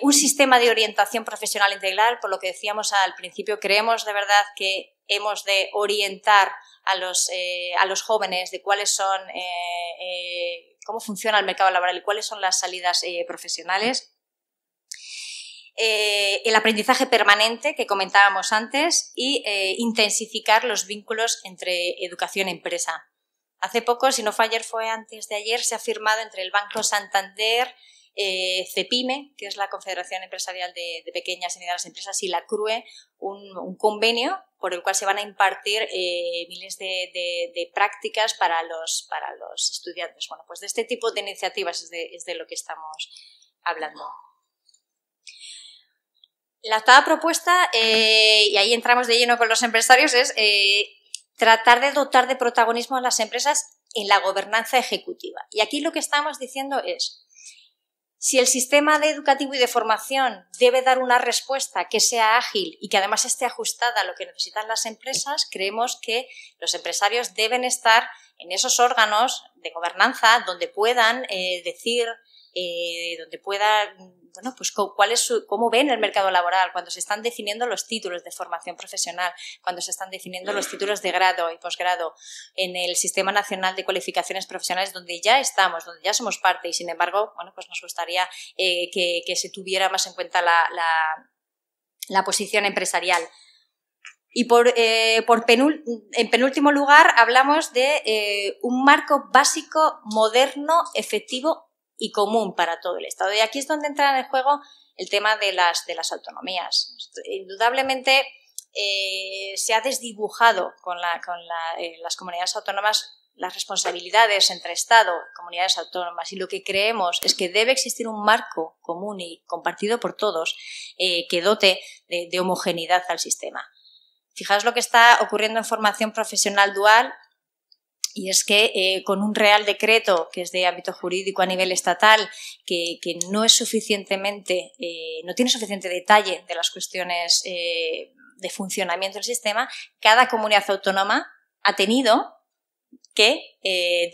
Un sistema de orientación profesional integral, por lo que decíamos al principio, creemos de verdad que hemos de orientar a los jóvenes de cuáles son cómo funciona el mercado laboral y cuáles son las salidas profesionales. El aprendizaje permanente que comentábamos antes y intensificar los vínculos entre educación y empresa. Hace poco, si no fue ayer, fue antes de ayer, se ha firmado entre el Banco Santander, CEPIME, que es la Confederación Empresarial de Pequeñas y Medianas Empresas, y la CRUE, un convenio por el cual se van a impartir miles de prácticas para los estudiantes. Bueno, pues de este tipo de iniciativas es de lo que estamos hablando. La octava propuesta, y ahí entramos de lleno con los empresarios, es tratar de dotar de protagonismo a las empresas en la gobernanza ejecutiva. Y aquí lo que estamos diciendo es: si el sistema educativo y de formación debe dar una respuesta que sea ágil y que además esté ajustada a lo que necesitan las empresas, creemos que los empresarios deben estar en esos órganos de gobernanza donde puedan decir, donde puedan, bueno, pues cómo ven el mercado laboral, cuando se están definiendo los títulos de formación profesional, cuando se están definiendo los títulos de grado y posgrado en el Sistema Nacional de Cualificaciones Profesionales, donde ya estamos, donde ya somos parte, y sin embargo, bueno, pues nos gustaría que se tuviera más en cuenta la posición empresarial. Y en penúltimo lugar hablamos de un marco básico, moderno, efectivo y común para todo el Estado. Y aquí es donde entra en el juego el tema de las autonomías. Indudablemente se ha desdibujado con las comunidades autónomas las responsabilidades entre Estado y comunidades autónomas, y lo que creemos es que debe existir un marco común y compartido por todos que dote de homogeneidad al sistema. Fijaos lo que está ocurriendo en formación profesional dual, y es que con un real decreto que es de ámbito jurídico a nivel estatal, que no es suficientemente, no tiene suficiente detalle de las cuestiones de funcionamiento del sistema, cada comunidad autónoma ha tenido que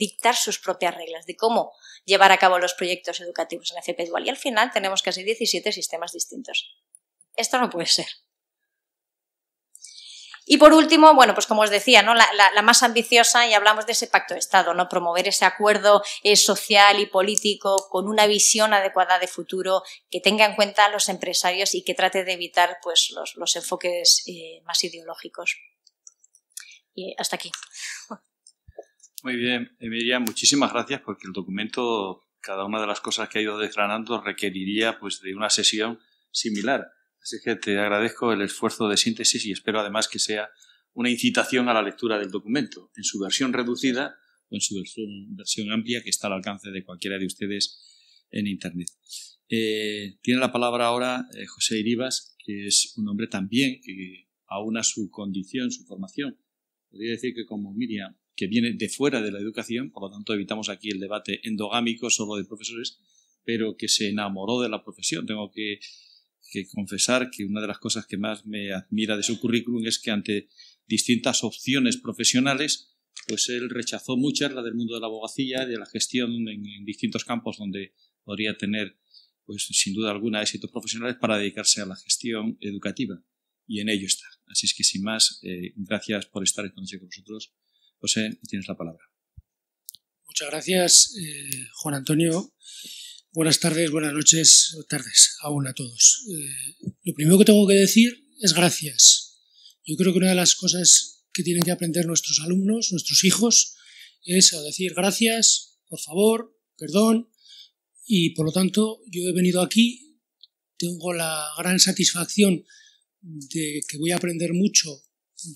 dictar sus propias reglas de cómo llevar a cabo los proyectos educativos en FP dual, y al final tenemos casi 17 sistemas distintos. Esto no puede ser. Y por último, bueno, pues como os decía, ¿no? la más ambiciosa, y hablamos de ese pacto de Estado, ¿no? Promover ese acuerdo social y político con una visión adecuada de futuro que tenga en cuenta a los empresarios y que trate de evitar pues, los enfoques más ideológicos. Y hasta aquí. Muy bien, Emilia, muchísimas gracias, porque el documento, cada una de las cosas que ha ido desgranando, requeriría pues de una sesión similar. Así que te agradezco el esfuerzo de síntesis y espero además que sea una incitación a la lectura del documento, en su versión reducida o en su versión amplia, que está al alcance de cualquiera de ustedes en Internet. Tiene la palabra ahora José Iribas, que es un hombre también que aúna su condición, su formación. Podría decir que como Miriam, que viene de fuera de la educación, por lo tanto evitamos aquí el debate endogámico solo de profesores, pero que se enamoró de la profesión. Tengo que confesar que una de las cosas que más me admira de su currículum es que ante distintas opciones profesionales, pues él rechazó muchas, la del mundo de la abogacía, de la gestión en distintos campos donde podría tener, pues sin duda alguna, éxitos profesionales, para dedicarse a la gestión educativa. Y en ello está. Así es que sin más, gracias por estar esta noche con nosotros. José, tienes la palabra. Muchas gracias, Juan Antonio. Buenas tardes, buenas noches, o tardes aún a todos. Lo primero que tengo que decir es gracias. Yo creo que una de las cosas que tienen que aprender nuestros alumnos, nuestros hijos, es a decir gracias, por favor, perdón, y por lo tanto yo he venido aquí, tengo la gran satisfacción de que voy a aprender mucho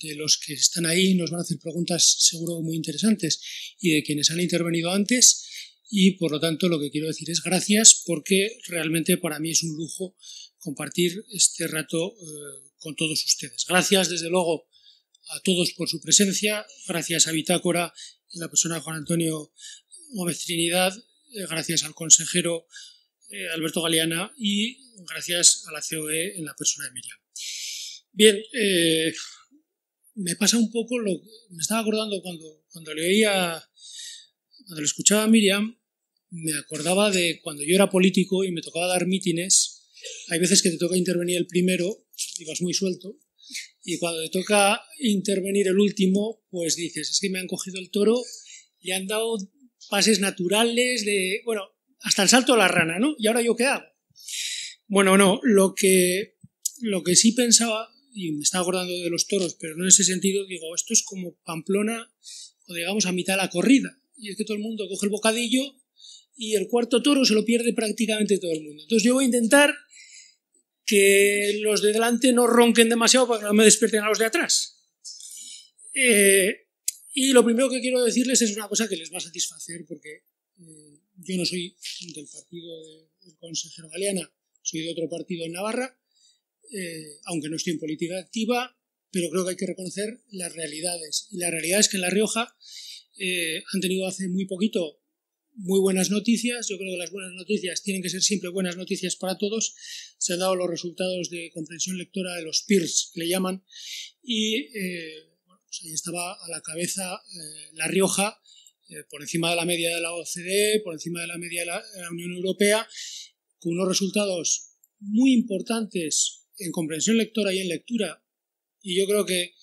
de los que están ahí, nos van a hacer preguntas seguro muy interesantes, y de quienes han intervenido antes, y por lo tanto lo que quiero decir es gracias, porque realmente para mí es un lujo compartir este rato con todos ustedes. Gracias desde luego a todos por su presencia, gracias a Bitácora en la persona de Juan Antonio Gómez Trinidad, gracias al consejero Alberto Galeana y gracias a la COE en la persona de Miriam. Bien, me pasa un poco lo que me estaba acordando cuando le escuchaba a Miriam, me acordaba de cuando yo era político y me tocaba dar mítines. Hay veces que te toca intervenir el primero y vas muy suelto, y cuando te toca intervenir el último, pues dices, es que me han cogido el toro, le han dado pases naturales de, bueno, hasta el salto de la rana, ¿no? ¿Y ahora yo qué hago? Bueno, no, lo que sí pensaba, y me estaba acordando de los toros, pero no en ese sentido, digo, esto es como Pamplona, o digamos a mitad de la corrida, y es que todo el mundo coge el bocadillo y el cuarto toro se lo pierde prácticamente todo el mundo. Entonces yo voy a intentar que los de delante no ronquen demasiado para que no me despierten a los de atrás. Y lo primero que quiero decirles es una cosa que les va a satisfacer, porque yo no soy del partido del consejero Galeana, soy de otro partido en Navarra, aunque no estoy en política activa, pero creo que hay que reconocer las realidades. Y la realidad es que en La Rioja han tenido hace muy poquito muy buenas noticias. Yo creo que las buenas noticias tienen que ser siempre buenas noticias para todos. Se han dado los resultados de comprensión lectora de los PIRS, que le llaman, y bueno, pues ahí estaba a la cabeza La Rioja, por encima de la media de la OCDE, por encima de la media de la Unión Europea, con unos resultados muy importantes en comprensión lectora y en lectura. Y yo creo que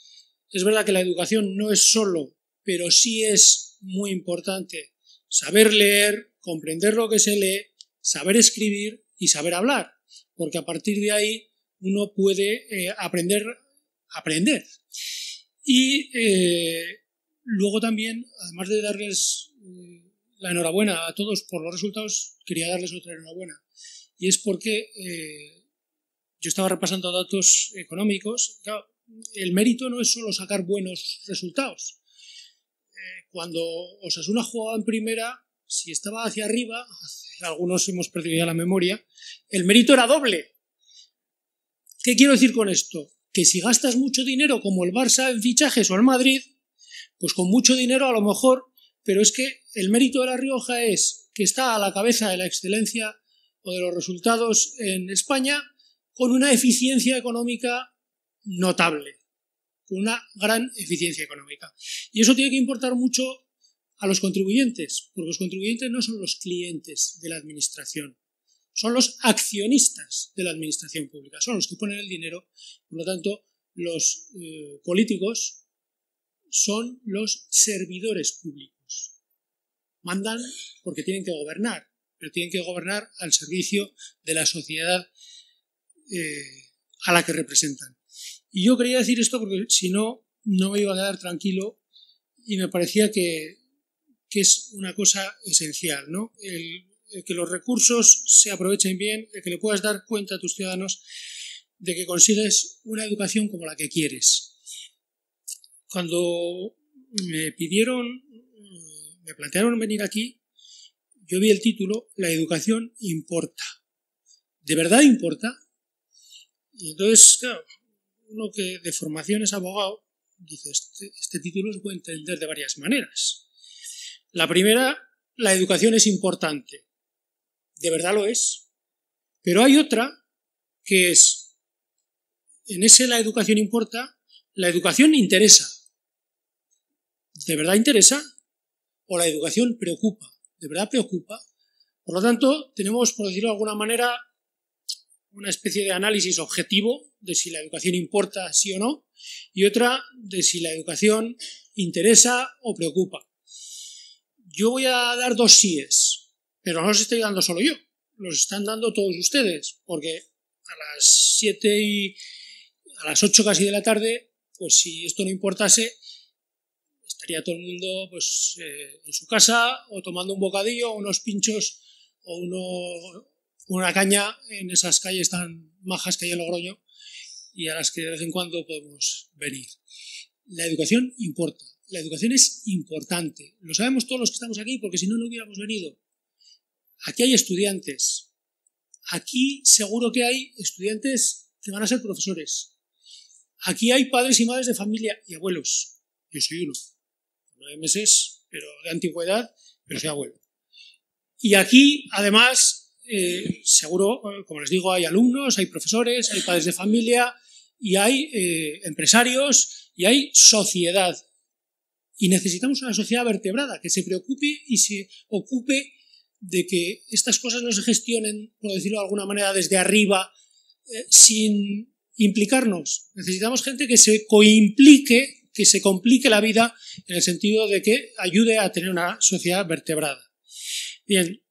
es verdad que la educación no es solo, pero sí es muy importante saber leer, comprender lo que se lee, saber escribir y saber hablar, porque a partir de ahí uno puede aprender. Y luego también, además de darles la enhorabuena a todos por los resultados, quería darles otra enhorabuena, y es porque yo estaba repasando datos económicos. Claro, el mérito no es solo sacar buenos resultados. cuando Osasuna jugaba en primera, si estaba hacia arriba, algunos hemos perdido ya la memoria, el mérito era doble. ¿Qué quiero decir con esto? Que si gastas mucho dinero como el Barça en fichajes o el Madrid, pues con mucho dinero a lo mejor, pero es que el mérito de La Rioja es que está a la cabeza de la excelencia o de los resultados en España con una eficiencia económica notable, con una gran eficiencia económica. Y eso tiene que importar mucho a los contribuyentes, porque los contribuyentes no son los clientes de la administración, son los accionistas de la administración pública, son los que ponen el dinero. Por lo tanto, los políticos son los servidores públicos. Mandan porque tienen que gobernar, pero tienen que gobernar al servicio de la sociedad a la que representan. Y yo quería decir esto porque si no, no me iba a quedar tranquilo y me parecía que es una cosa esencial, ¿no? El que los recursos se aprovechen bien, el que le puedas dar cuenta a tus ciudadanos de que consigues una educación como la que quieres. Cuando me plantearon venir aquí, yo vi el título, La educación importa. ¿De verdad importa? Y entonces, claro, uno que de formación es abogado, dice, este título se puede entender de varias maneras. La primera, la educación es importante. De verdad lo es. Pero hay otra que es, en ese la educación importa, la educación interesa. ¿De verdad interesa? ¿O la educación preocupa? ¿De verdad preocupa? Por lo tanto, tenemos, por decirlo de alguna manera, una especie de análisis objetivo de si la educación importa sí o no, y otra de si la educación interesa o preocupa. Yo voy a dar dos síes, pero no los estoy dando solo yo, los están dando todos ustedes, porque a las 7 y a las 8 casi de la tarde, pues si esto no importase, estaría todo el mundo pues en su casa o tomando un bocadillo, unos pinchos o una caña en esas calles tan majas que hay en Logroño y a las que de vez en cuando podemos venir. La educación importa, la educación es importante. Lo sabemos todos los que estamos aquí porque si no, no hubiéramos venido. Aquí hay estudiantes. Aquí seguro que hay estudiantes que van a ser profesores. Aquí hay padres y madres de familia y abuelos. Yo soy uno. 9 meses, pero de antigüedad, pero soy abuelo. Y aquí, además, seguro, como les digo, hay alumnos, hay profesores, hay padres de familia y hay empresarios y hay sociedad. Y necesitamos una sociedad vertebrada que se preocupe y se ocupe de que estas cosas no se gestionen, por decirlo de alguna manera, desde arriba, sin implicarnos. Necesitamos gente que se coimplique, que se complique la vida en el sentido de que ayude a tener una sociedad vertebrada. Bien,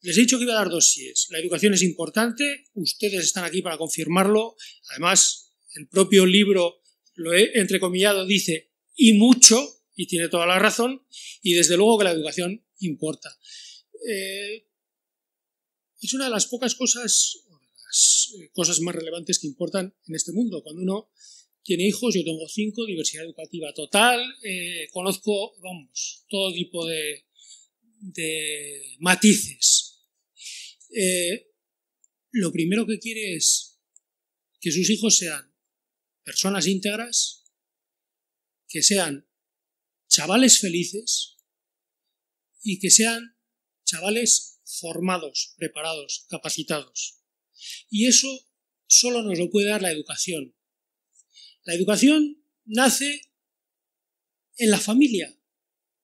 les he dicho que iba a dar dos síes. La educación es importante, ustedes están aquí para confirmarlo. Además, el propio libro, lo he entrecomillado, dice y mucho, y tiene toda la razón, y desde luego que la educación importa. Es una de las pocas cosas, las cosas más relevantes que importan en este mundo. Cuando uno tiene hijos, yo tengo 5, diversidad educativa total, conozco, vamos, todo tipo de matices. Lo primero que quiere es que sus hijos sean personas íntegras, que sean chavales felices y que sean chavales formados, preparados, capacitados. Y eso solo nos lo puede dar la educación. La educación nace en la familia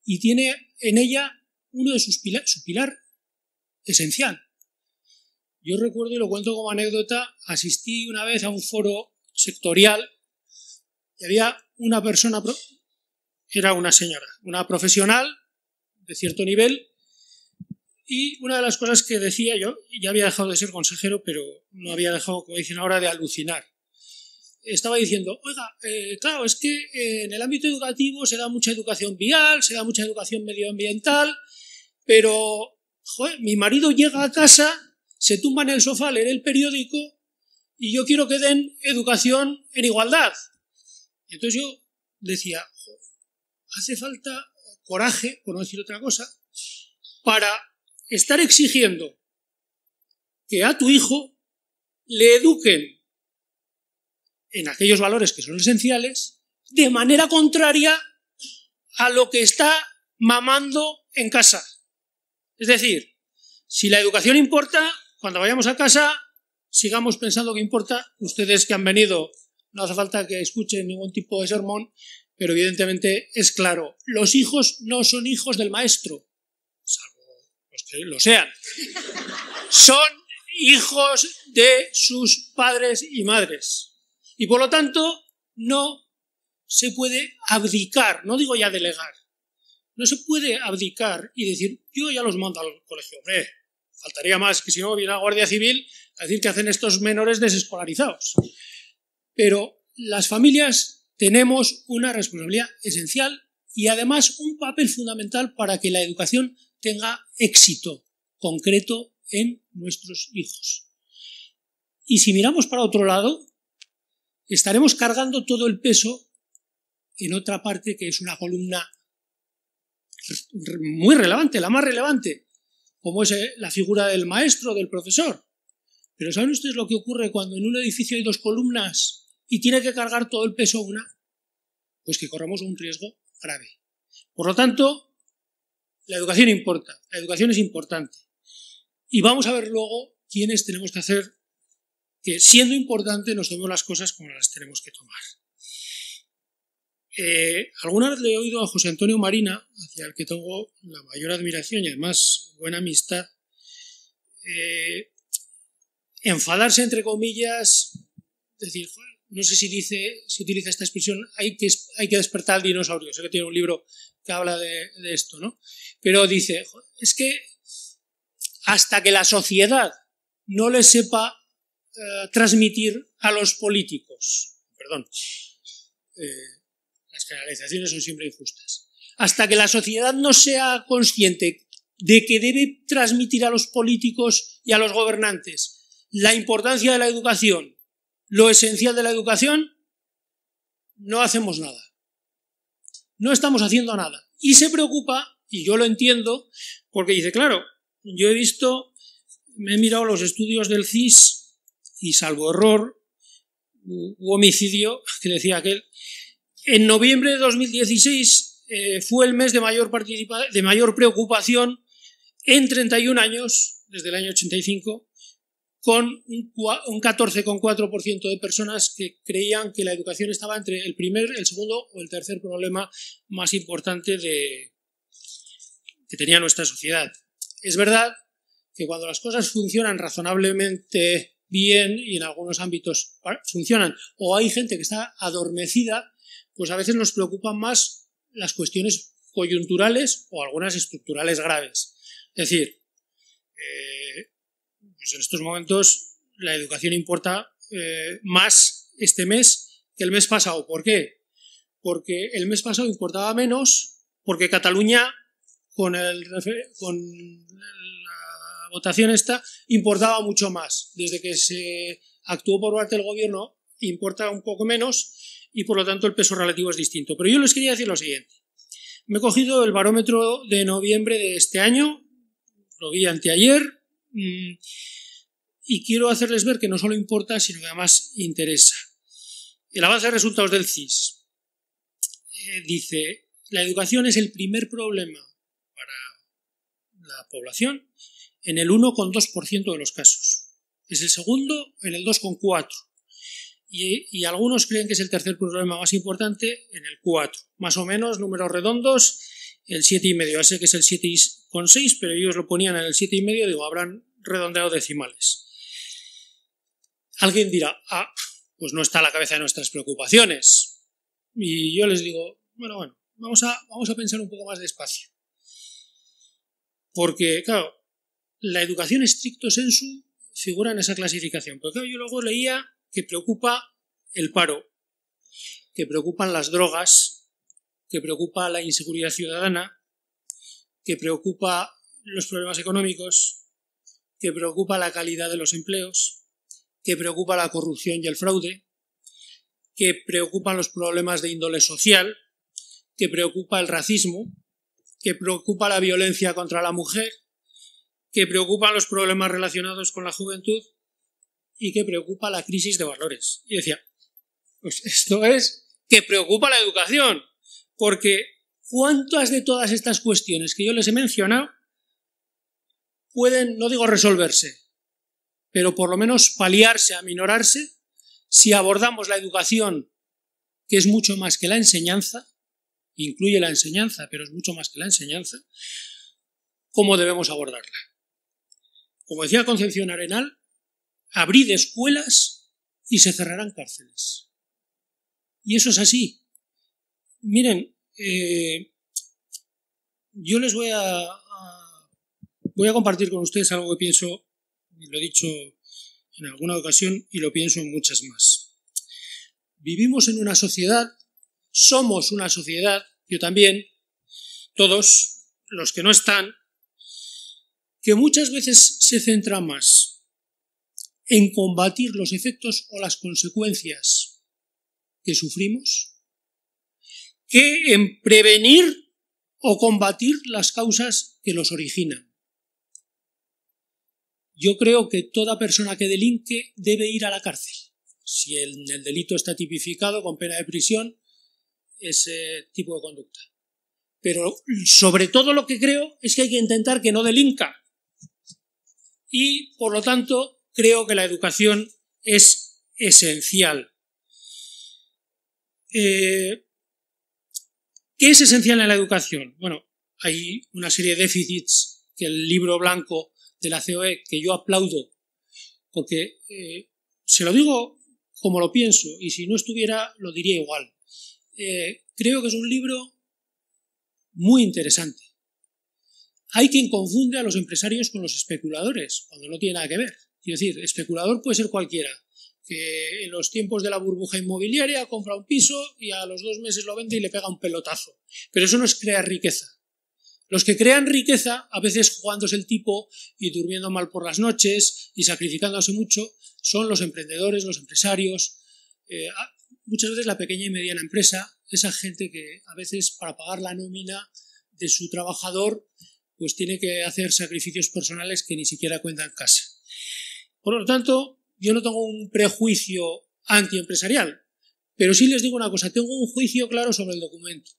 y tiene en ella uno de su pilar esencial. Yo recuerdo, y lo cuento como anécdota, asistí una vez a un foro sectorial y había una persona, era una señora, una profesional de cierto nivel, y una de las cosas que decía, yo ya había dejado de ser consejero, pero no había dejado, como dicen ahora, de alucinar. Estaba diciendo, oiga, claro, es que en el ámbito educativo se da mucha educación vial, se da mucha educación medioambiental, pero, joder, mi marido llega a casa, se tumba en el sofá a leer el periódico y yo quiero que den educación en igualdad. Y entonces yo decía, joder, hace falta coraje, por no decir otra cosa, para estar exigiendo que a tu hijo le eduquen en aquellos valores que son esenciales de manera contraria a lo que está mamando en casa. Es decir, si la educación importa, cuando vayamos a casa sigamos pensando que importa. Ustedes que han venido, no hace falta que escuchen ningún tipo de sermón, pero evidentemente es claro, los hijos no son hijos del maestro, salvo los que lo sean. Son hijos de sus padres y madres. Y por lo tanto, no se puede abdicar, no digo ya delegar, no se puede abdicar y decir, yo ya los mando al colegio. Hombre, faltaría más que si no viene la Guardia Civil a decir que hacen estos menores desescolarizados. Pero las familias tenemos una responsabilidad esencial y además un papel fundamental para que la educación tenga éxito concreto en nuestros hijos. Y si miramos para otro lado, estaremos cargando todo el peso en otra parte que es una columna muy relevante, la más relevante, como es la figura del maestro, del profesor. Pero ¿saben ustedes lo que ocurre cuando en un edificio hay dos columnas y tiene que cargar todo el peso una? Pues que corremos un riesgo grave. Por lo tanto, la educación importa, la educación es importante. Y vamos a ver luego quiénes tenemos que hacer que, siendo importante, nos tomemos las cosas como las tenemos que tomar. Alguna vez le he oído a José Antonio Marina, hacia el que tengo la mayor admiración y además buena amistad, enfadarse entre comillas, decir, no sé si utiliza esta expresión, hay que despertar al dinosaurio. Sé que tiene un libro que habla de esto, ¿no? Pero dice, es que hasta que la sociedad no le sepa transmitir a los políticos, las generalizaciones son siempre injustas, hasta que la sociedad no sea consciente de que debe transmitir a los políticos y a los gobernantes la importancia de la educación, lo esencial de la educación, no hacemos nada. No estamos haciendo nada. Y se preocupa, y yo lo entiendo, porque dice, claro, yo me he mirado los estudios del CIS y salvo error u homicidio, que decía aquel, en noviembre de 2016 fue el mes de mayor preocupación en 31 años, desde el año 85, con un 14,4% de personas que creían que la educación estaba entre el primer, el segundo o el tercer problema más importante que tenía nuestra sociedad. Es verdad que cuando las cosas funcionan razonablemente bien y en algunos ámbitos funcionan, o hay gente que está adormecida, pues a veces nos preocupan más las cuestiones coyunturales o algunas estructurales graves. Es decir, pues en estos momentos la educación importa más este mes que el mes pasado. ¿Por qué? Porque el mes pasado importaba menos, porque Cataluña con la votación esta importaba mucho más. Desde que se actuó por parte del gobierno importa un poco menos y por lo tanto el peso relativo es distinto. Pero yo les quería decir lo siguiente. Me he cogido el barómetro de noviembre de este año, lo vi anteayer, y quiero hacerles ver que no solo importa, sino que además interesa. El avance de resultados del CIS dice, la educación es el primer problema para la población en el 1,2% de los casos. Es el segundo en el 2,4%. Y algunos creen que es el tercer problema más importante en el 4%. Más o menos, números redondos, el 7,5%. Ya sé que es el 7,6%, pero ellos lo ponían en el 7,5%, digo, habrán redondeado decimales. Alguien dirá, pues no está a la cabeza de nuestras preocupaciones. Y yo les digo, bueno, vamos a pensar un poco más despacio. Porque, claro, la educación stricto sensu figura en esa clasificación. Pero claro, yo luego leía que preocupa el paro, que preocupan las drogas, que preocupa la inseguridad ciudadana, que preocupa los problemas económicos, que preocupa la calidad de los empleos, que preocupa la corrupción y el fraude, que preocupan los problemas de índole social, que preocupa el racismo, que preocupa la violencia contra la mujer, que preocupa los problemas relacionados con la juventud y que preocupa la crisis de valores. Y decía, pues esto es que preocupa la educación, porque ¿cuántas de todas estas cuestiones que yo les he mencionado pueden, no digo resolverse, pero por lo menos paliarse, aminorarse, si abordamos la educación, que es mucho más que la enseñanza, incluye la enseñanza, pero es mucho más que la enseñanza, cómo debemos abordarla? Como decía Concepción Arenal, abrid escuelas y se cerrarán cárceles. Y eso es así. Miren, yo les voy a compartir con ustedes algo que pienso, lo he dicho en alguna ocasión y lo pienso en muchas más. Vivimos en una sociedad, somos una sociedad, yo también, todos los que no están, que muchas veces se centra más en combatir los efectos o las consecuencias que sufrimos que en prevenir o combatir las causas que los originan. Yo creo que toda persona que delinque debe ir a la cárcel. Si el delito está tipificado con pena de prisión, ese tipo de conducta. Pero sobre todo lo que creo es que hay que intentar que no delinca. Y, por lo tanto, creo que la educación es esencial. ¿Qué es esencial en la educación? Bueno, hay una serie de déficits que el libro blanco de la COE, que yo aplaudo, porque se lo digo como lo pienso, y si no estuviera lo diría igual. Creo que es un libro muy interesante. Hay quien confunde a los empresarios con los especuladores, cuando no tiene nada que ver. Quiero decir, especulador puede ser cualquiera, que en los tiempos de la burbuja inmobiliaria compra un piso y a los 2 meses lo vende y le pega un pelotazo. Pero eso no es crear riqueza. Los que crean riqueza, a veces jugándose el tipo y durmiendo mal por las noches y sacrificándose mucho, son los emprendedores, los empresarios, muchas veces la pequeña y mediana empresa, esa gente que a veces para pagar la nómina de su trabajador pues tiene que hacer sacrificios personales que ni siquiera cuentan en casa. Por lo tanto, yo no tengo un prejuicio antiempresarial, pero sí les digo una cosa, tengo un juicio claro sobre el documento.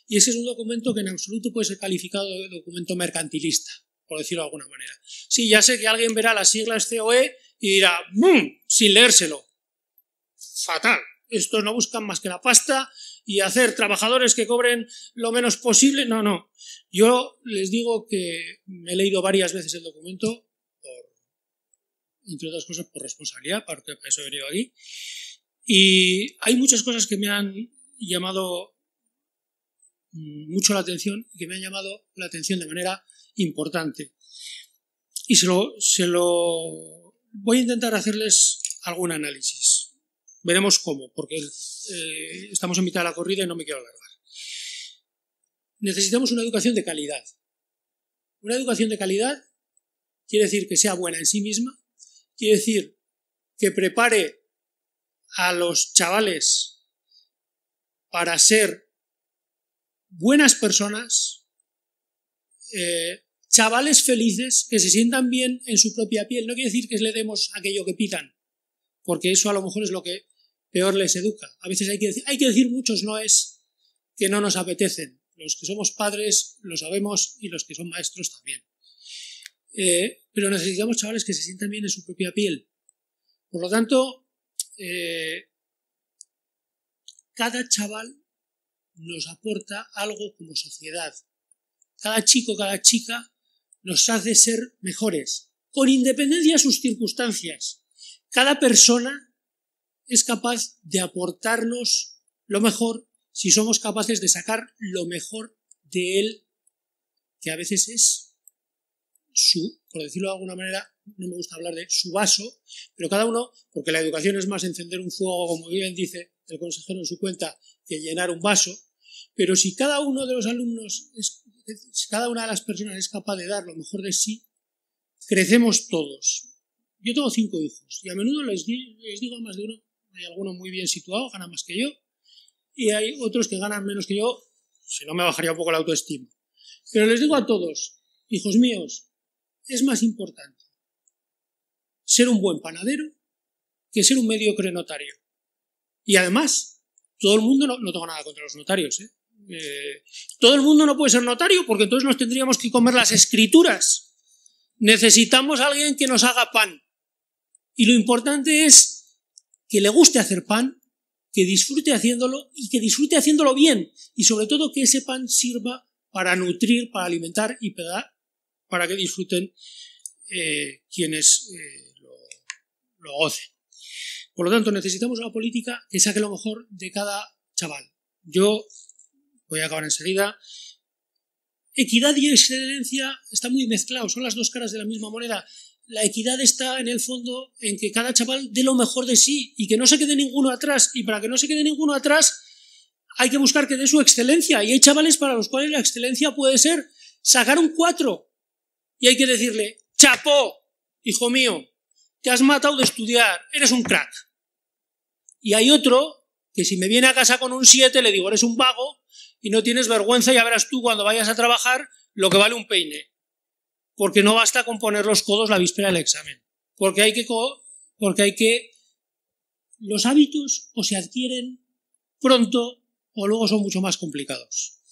Y ese es un documento que en absoluto puede ser calificado de documento mercantilista, por decirlo de alguna manera. Sí, ya sé que alguien verá las siglas COE y dirá, ¡bum!, sin leérselo. Fatal. Estos no buscan más que la pasta y hacer trabajadores que cobren lo menos posible. No, no. Yo les digo que me he leído varias veces el documento, entre otras cosas por responsabilidad, porque para eso he venido aquí. Y hay muchas cosas que me han llamado mucho la atención y que me han llamado la atención de manera importante. Y se lo voy a intentar hacerles algún análisis. Veremos cómo, porque estamos en mitad de la corrida y no me quiero alargar. Necesitamos una educación de calidad. Una educación de calidad quiere decir que sea buena en sí misma, quiere decir que prepare a los chavales para ser buenas personas, chavales felices que se sientan bien en su propia piel. No quiere decir que le demos aquello que pidan, porque eso a lo mejor es lo que peor les educa. A veces hay que decir muchos noes que no nos apetecen. Los que somos padres lo sabemos y los que son maestros también. Pero necesitamos chavales que se sientan bien en su propia piel. Por lo tanto, cada chaval nos aporta algo como sociedad. Cada chico, cada chica nos hace ser mejores, con independencia de sus circunstancias. Cada persona es capaz de aportarnos lo mejor si somos capaces de sacar lo mejor de él, que a veces es por decirlo de alguna manera, no me gusta hablar de su vaso, pero cada uno, porque la educación es más encender un fuego, como bien dice el consejero en su cuenta, que llenar un vaso, pero si cada uno de los alumnos, si cada una de las personas es capaz de dar lo mejor de sí, crecemos todos. Yo tengo 5 hijos y a menudo les digo a más de uno, hay alguno muy bien situado, gana más que yo, y hay otros que ganan menos que yo, si no me bajaría un poco la autoestima. Pero les digo a todos, hijos míos, es más importante ser un buen panadero que ser un mediocre notario. Y además, todo el mundo, no tengo nada contra los notarios, todo el mundo no puede ser notario porque entonces nos tendríamos que comer las escrituras. Necesitamos a alguien que nos haga pan. Y lo importante es que le guste hacer pan, que disfrute haciéndolo y que disfrute haciéndolo bien. Y sobre todo que ese pan sirva para nutrir, para alimentar y para que disfruten quienes lo gocen. Por lo tanto, necesitamos una política que saque lo mejor de cada chaval. Yo voy a acabar enseguida. Equidad y excelencia están muy mezclados, son las dos caras de la misma moneda. La equidad está en el fondo en que cada chaval dé lo mejor de sí y que no se quede ninguno atrás. Y para que no se quede ninguno atrás hay que buscar que dé su excelencia. Y hay chavales para los cuales la excelencia puede ser sacar un 4. Y hay que decirle, chapó, hijo mío, te has matado de estudiar, eres un crack. Y hay otro que si me viene a casa con un 7 le digo, eres un vago y no tienes vergüenza, ya verás tú cuando vayas a trabajar lo que vale un peine. Porque no basta con poner los codos la víspera del examen. Porque hay que los hábitos o se adquieren pronto o luego son mucho más complicados.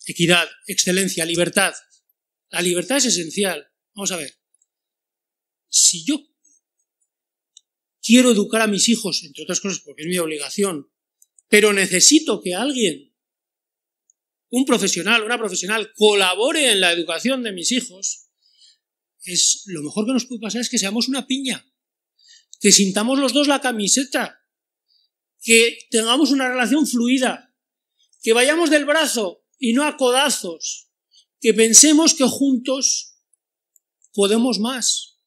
Equidad, excelencia, libertad. La libertad es esencial. Vamos a ver. Si yo quiero educar a mis hijos, entre otras cosas porque es mi obligación, pero necesito que alguien, un profesional, una profesional, colabore en la educación de mis hijos, lo mejor que nos puede pasar es que seamos una piña, que sintamos los dos la camiseta, que tengamos una relación fluida, que vayamos del brazo y no a codazos, que pensemos que juntos podemos más,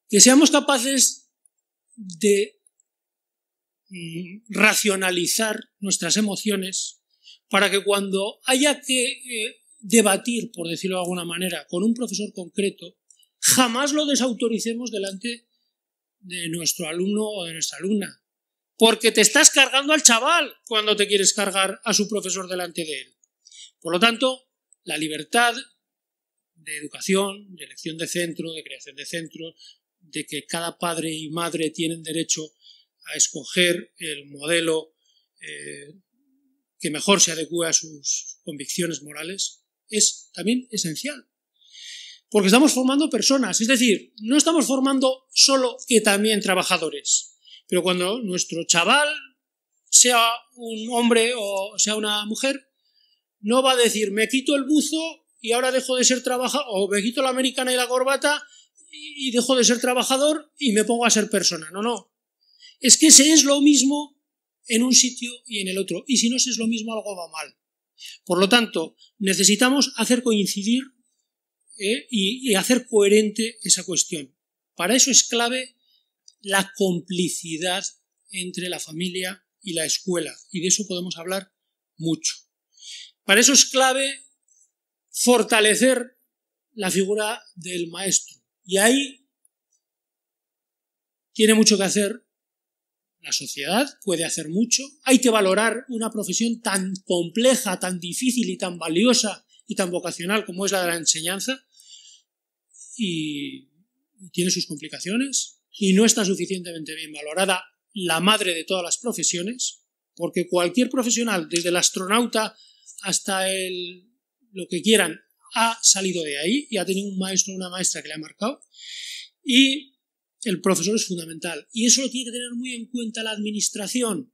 que seamos capaces de racionalizar nuestras emociones para que cuando haya que debatir, por decirlo de alguna manera, con un profesor concreto, jamás lo desautoricemos delante de nuestro alumno o de nuestra alumna, porque te estás cargando al chaval cuando te quieres cargar a su profesor delante de él. Por lo tanto, la libertad de educación, de elección de centro, de creación de centro, de que cada padre y madre tienen derecho a escoger el modelo que mejor se adecue a sus convicciones morales, es también esencial. Porque estamos formando personas, es decir, no estamos formando solo que también trabajadores, pero cuando nuestro chaval sea un hombre o sea una mujer, no va a decir me quito el buzo y ahora dejo de ser trabajador, o me quito la americana y la corbata y dejo de ser trabajador y me pongo a ser persona. No. Es que se es lo mismo en un sitio y en el otro. Y si no se es lo mismo, algo va mal. Por lo tanto, necesitamos hacer coincidir y hacer coherente esa cuestión. Para eso es clave la complicidad entre la familia y la escuela. Y de eso podemos hablar mucho. Para eso es clave fortalecer la figura del maestro. Y ahí tiene mucho que hacer la sociedad, puede hacer mucho. Hay que valorar una profesión tan compleja, tan difícil y tan valiosa y tan vocacional como es la de la enseñanza. Y tiene sus complicaciones y no está suficientemente bien valorada la madre de todas las profesiones, porque cualquier profesional, desde el astronauta hasta lo que quieran, ha salido de ahí y ha tenido un maestro o una maestra que le ha marcado, y el profesor es fundamental. Y eso lo tiene que tener muy en cuenta la administración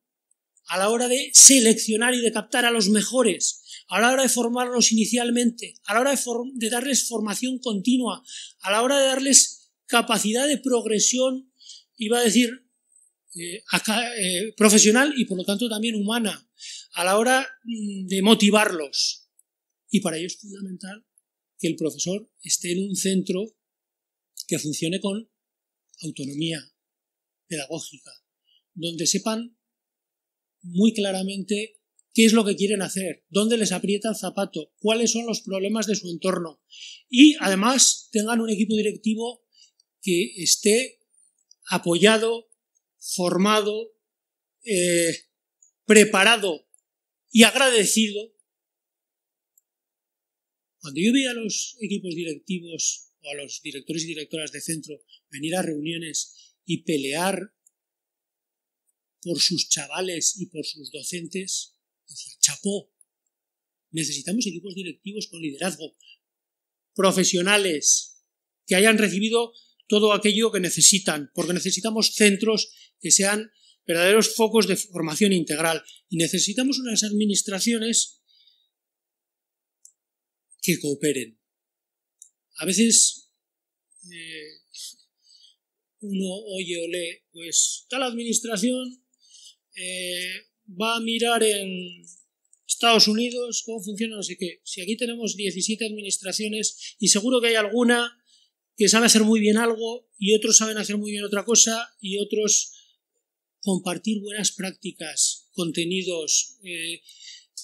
a la hora de seleccionar y de captar a los mejores, a la hora de formarlos inicialmente, a la hora de darles formación continua, a la hora de darles capacidad de progresión, iba a decir, profesional y por lo tanto también humana, a la hora de motivarlos. Y para ello es fundamental que el profesor esté en un centro que funcione con autonomía pedagógica, donde sepan muy claramente qué es lo que quieren hacer, dónde les aprieta el zapato, cuáles son los problemas de su entorno y además tengan un equipo directivo que esté apoyado, formado, preparado y agradecido Cuando yo veía a los equipos directivos o a los directores y directoras de centro venir a reuniones y pelear por sus chavales y por sus docentes, decía, chapó, necesitamos equipos directivos con liderazgo, profesionales, que hayan recibido todo aquello que necesitan, porque necesitamos centros que sean verdaderos focos de formación integral y necesitamos unas administraciones que cooperen. A veces uno oye o lee, pues tal administración va a mirar en Estados Unidos cómo funciona no sé qué. Si aquí tenemos 17 administraciones y seguro que hay alguna que sabe hacer muy bien algo y otros saben hacer muy bien otra cosa y otros compartir buenas prácticas, contenidos,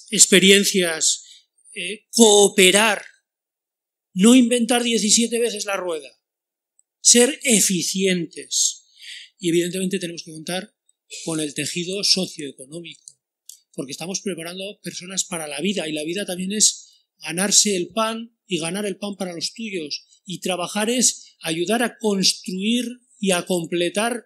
experiencias, cooperar, no inventar 17 veces la rueda, ser eficientes. Y evidentemente tenemos que contar con el tejido socioeconómico, porque estamos preparando personas para la vida y la vida también es ganarse el pan y ganar el pan para los tuyos. Y trabajar es ayudar a construir y a completar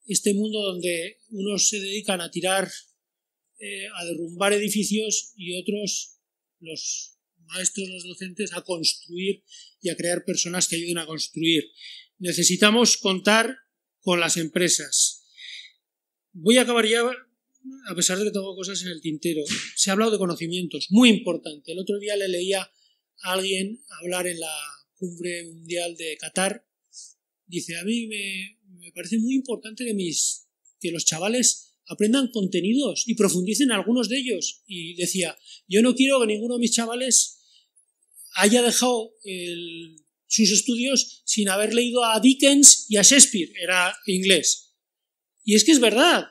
este mundo donde unos se dedican a tirar, a derrumbar edificios y otros, los maestros, los docentes, a construir y a crear personas que ayuden a construir. Necesitamos contar con las empresas. Voy a acabar ya, a pesar de que tengo cosas en el tintero. Se ha hablado de conocimientos, muy importante. El otro día le leía a alguien hablar en la Cumbre Mundial de Qatar. Dice, a mí me parece muy importante que los chavales aprendan contenidos y profundicen en algunos de ellos. Y decía, yo no quiero que ninguno de mis chavales haya dejado sus estudios sin haber leído a Dickens y a Shakespeare, era inglés. Y es que es verdad,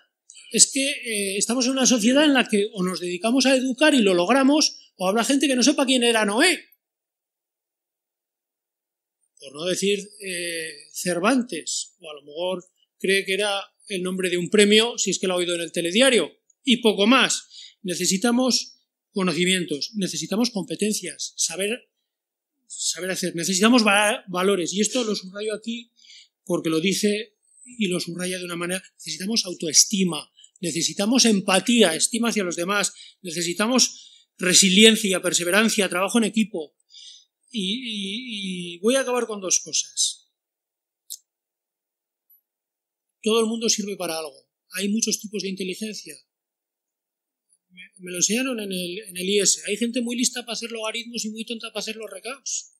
es que estamos en una sociedad en la que o nos dedicamos a educar y lo logramos, o habrá gente que no sepa quién era Noé. Por no decir Cervantes, o a lo mejor cree que era el nombre de un premio, si es que lo ha oído en el telediario, y poco más. Necesitamos conocimientos, necesitamos competencias, saber hacer, necesitamos valores, y esto lo subrayo aquí porque lo dice y lo subraya de una manera, necesitamos autoestima, necesitamos empatía, estima hacia los demás, necesitamos resiliencia, perseverancia, trabajo en equipo. Y voy a acabar con dos cosas. Todo el mundo sirve para algo. Hay muchos tipos de inteligencia. Me lo enseñaron en el IS. Hay gente muy lista para hacer logaritmos y muy tonta para hacer los recaos.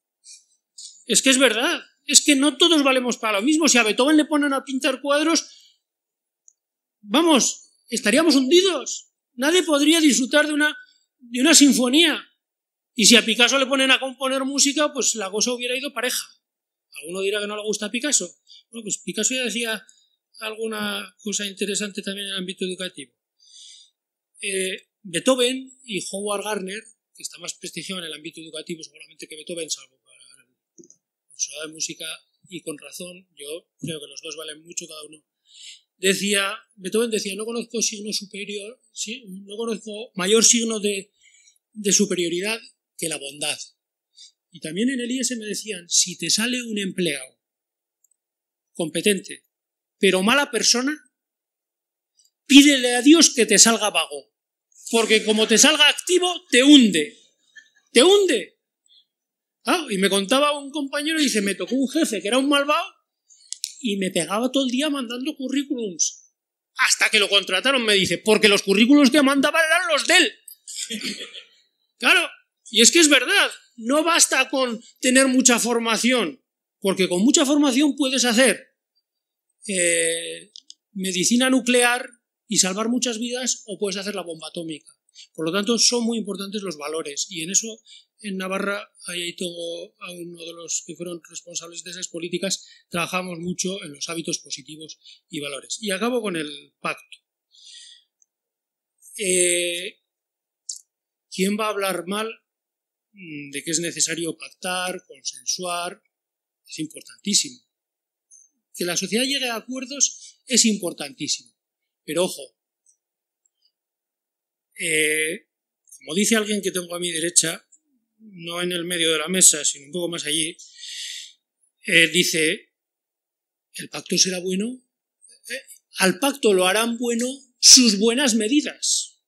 Es que es verdad. Es que no todos valemos para lo mismo. Si a Beethoven le ponen a pintar cuadros, vamos, estaríamos hundidos. Nadie podría disfrutar de una sinfonía. Y si a Picasso le ponen a componer música, pues la cosa hubiera ido pareja. Alguno dirá que no le gusta a Picasso. Bueno, pues Picasso ya decía alguna cosa interesante también en el ámbito educativo. Beethoven y Howard Gardner, que está más prestigiado en el ámbito educativo seguramente que Beethoven, salvo para el profesorado de música, y con razón, yo creo que los dos valen mucho cada uno. Beethoven decía, no conozco signo superior, no conozco mayor signo de superioridad que la bondad. Y también en el IS me decían, si te sale un empleado competente, pero mala persona, pídele a Dios que te salga vago, porque como te salga activo, te hunde. ¡Te hunde! Y me contaba un compañero, dice, me tocó un jefe que era un malvado y me pegaba todo el día mandando currículums. Hasta que lo contrataron, me dice, porque los currículums que mandaba eran los de él. Claro, y es que es verdad, no basta con tener mucha formación, porque con mucha formación puedes hacer medicina nuclear y salvar muchas vidas, o puedes hacer la bomba atómica. Por lo tanto, son muy importantes los valores, y en eso, en Navarra, ahí tengo a uno de los que fueron responsables de esas políticas, trabajamos mucho en los hábitos positivos y valores. Y acabo con el pacto. ¿Quién va a hablar mal de que es necesario pactar, consensuar? Es importantísimo. Que la sociedad llegue a acuerdos es importantísimo. Pero ojo, como dice alguien que tengo a mi derecha, no en el medio de la mesa, sino un poco más allí, dice, el pacto será bueno, al pacto lo harán bueno sus buenas medidas,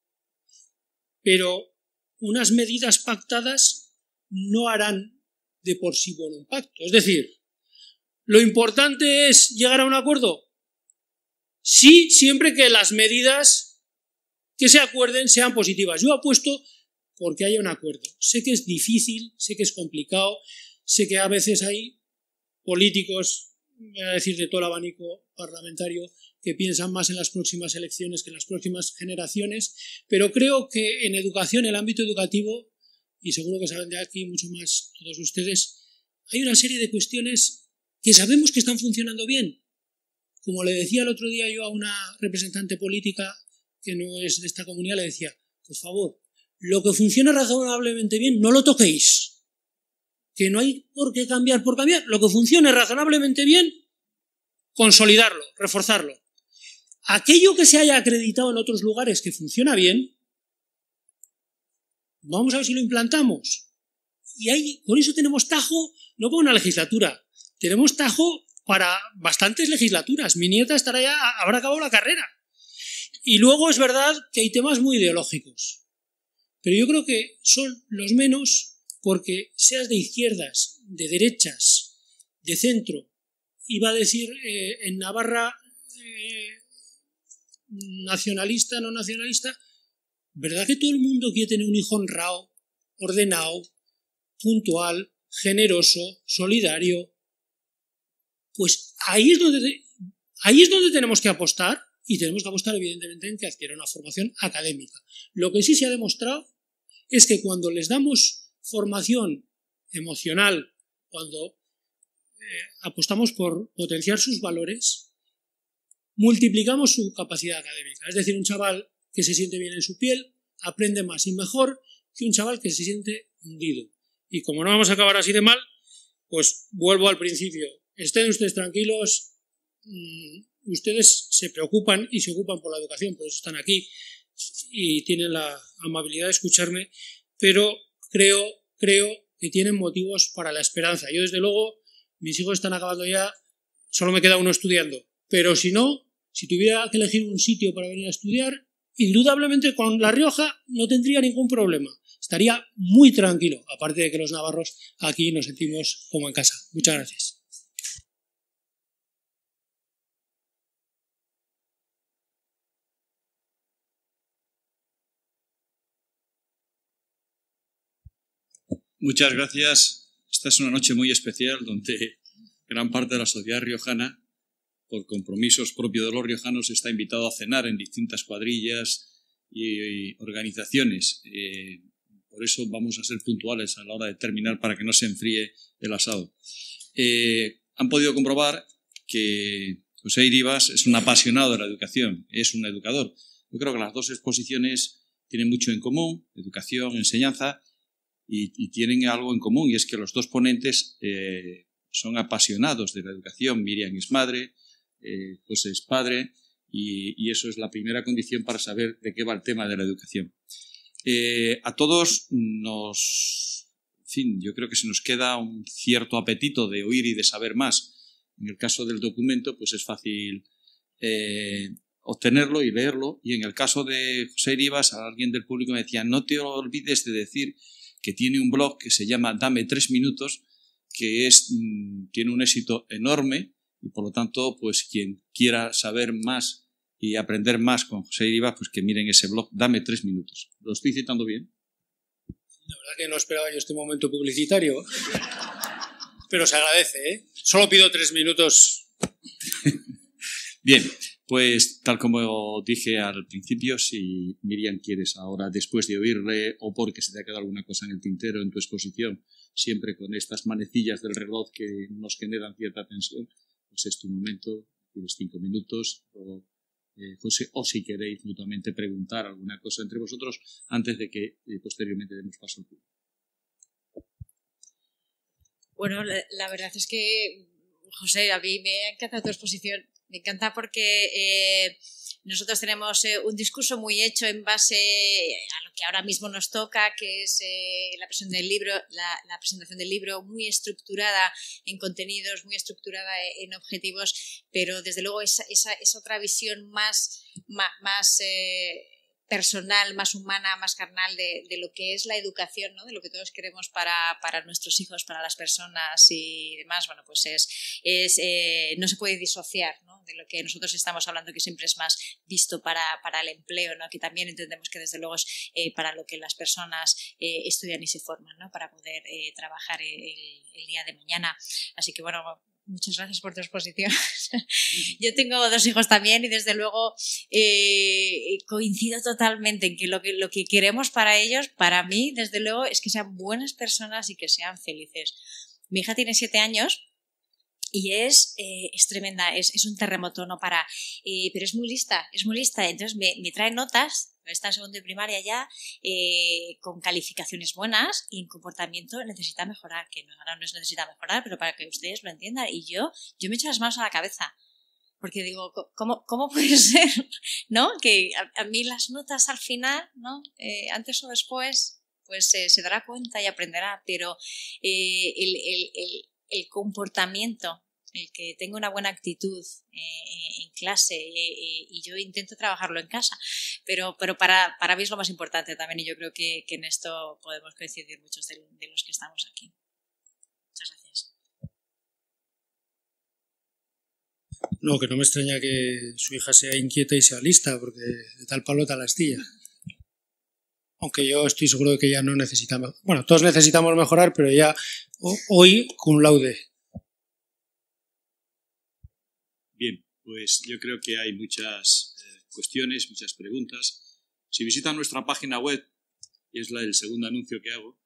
pero unas medidas pactadas no harán de por sí bueno un pacto. Es decir, ¿lo importante es llegar a un acuerdo? Sí, siempre que las medidas que se acuerden sean positivas. Yo apuesto porque haya un acuerdo. Sé que es difícil, sé que es complicado, sé que a veces hay políticos, voy a decir de todo el abanico parlamentario, que piensan más en las próximas elecciones que en las próximas generaciones, pero creo que en educación, en el ámbito educativo, y seguro que saben de aquí mucho más todos ustedes, hay una serie de cuestiones que sabemos que están funcionando bien. Como le decía el otro día yo a una representante política que no es de esta comunidad, le decía, por favor, lo que funciona razonablemente bien, no lo toquéis. Que no hay por qué cambiar por cambiar. Lo que funcione razonablemente bien, consolidarlo, reforzarlo. Aquello que se haya acreditado en otros lugares que funciona bien, vamos a ver si lo implantamos. Y ahí, con eso tenemos tajo, no para una legislatura, tenemos tajo para bastantes legislaturas. Mi nieta estará ya, habrá acabado la carrera. Y luego es verdad que hay temas muy ideológicos. Pero yo creo que son los menos porque seas de izquierdas, de derechas, de centro, iba a decir en Navarra nacionalista, no nacionalista, ¿verdad que todo el mundo quiere tener un hijo honrado, ordenado, puntual, generoso, solidario? Pues ahí es donde tenemos que apostar, y tenemos que apostar evidentemente en que adquiera una formación académica. Lo que sí se ha demostrado es que cuando les damos formación emocional, cuando apostamos por potenciar sus valores, multiplicamos su capacidad académica. Es decir, un chaval que se siente bien en su piel aprende más y mejor que un chaval que se siente hundido. Y como no vamos a acabar así de mal, pues vuelvo al principio. Estén ustedes tranquilos, ustedes se preocupan y se ocupan por la educación, por eso están aquí y tienen la amabilidad de escucharme, pero creo que tienen motivos para la esperanza. Yo, desde luego, mis hijos están acabando ya, solo me queda uno estudiando, pero si no, si tuviera que elegir un sitio para venir a estudiar, indudablemente con La Rioja no tendría ningún problema. Estaría muy tranquilo, aparte de que los navarros aquí nos sentimos como en casa. Muchas gracias. Muchas gracias. Esta es una noche muy especial donde gran parte de la sociedad riojana, por compromisos propios de los riojanos, está invitado a cenar en distintas cuadrillas y organizaciones. Por eso vamos a ser puntuales a la hora de terminar para que no se enfríe el asado. Han podido comprobar que José Iribas es un apasionado de la educación, es un educador. Yo creo que las dos exposiciones tienen mucho en común, educación, enseñanza, y tienen algo en común, y es que los dos ponentes son apasionados de la educación. Miriam es madre, José es padre, y eso es la primera condición para saber de qué va el tema de la educación. A todos yo creo que se nos queda un cierto apetito de oír y de saber más. En el caso del documento, pues es fácil obtenerlo y leerlo, y en el caso de José Iribas, alguien del público me decía, no te olvides de decir que tiene un blog que se llama Dame 3 minutos, que tiene un éxito enorme, y por lo tanto, pues quien quiera saber más y aprender más con José Iribas, pues que miren ese blog, Dame 3 minutos. ¿Lo estoy citando bien? La verdad que no esperaba yo este momento publicitario, pero se agradece, ¿eh? Solo pido 3 minutos. Bien, pues tal como dije al principio, si Miriam quieres ahora, después de oírle o porque se te ha quedado alguna cosa en el tintero en tu exposición, siempre con estas manecillas del reloj que nos generan cierta tensión, pues es tu momento, tienes 5 minutos, o, José, o si queréis mutuamente preguntar alguna cosa entre vosotros antes de que posteriormente demos paso al público. Bueno, la verdad es que, José, a mí me ha encantado tu exposición. Me encanta porque nosotros tenemos un discurso muy hecho en base a lo que ahora mismo nos toca, que es la presentación del libro, muy estructurada en contenidos, muy estructurada en objetivos, pero desde luego esa otra visión más personal, más humana, más carnal de lo que es la educación, ¿no? De lo que todos queremos para nuestros hijos, para las personas y demás, bueno, pues no se puede disociar, ¿no? De lo que nosotros estamos hablando, que siempre es más visto para el empleo, ¿no? Que también entendemos que desde luego es para lo que las personas estudian y se forman, ¿no? Para poder trabajar el día de mañana. Así que bueno, muchas gracias por tu exposición. Yo tengo 2 hijos también y desde luego coincido totalmente en que lo que queremos para ellos, para mí, desde luego, es que sean buenas personas y que sean felices. Mi hija tiene 7 años y es tremenda, es un terremoto, no para, pero es muy lista, entonces me trae notas. Está en segundo de primaria ya, con calificaciones buenas, y en comportamiento necesita mejorar, que ahora no necesita mejorar, pero para que ustedes lo entiendan. Y yo me echo las manos a la cabeza, porque digo, ¿cómo puede ser? ¿No? Que a mí las notas al final, ¿no? Antes o después, pues se dará cuenta y aprenderá, pero el comportamiento, el que tenga una buena actitud en clase, y yo intento trabajarlo en casa, pero para mí es lo más importante también, y yo creo que en esto podemos coincidir muchos de los que estamos aquí. Muchas gracias. No, que no me extraña que su hija sea inquieta y sea lista, porque de tal palo tal astilla. Aunque yo estoy seguro de que ella no necesita... Bueno, todos necesitamos mejorar, pero ella hoy cum laude. Bien, pues yo creo que hay muchas cuestiones, muchas preguntas. Si visitan nuestra página web, y es el segundo anuncio que hago,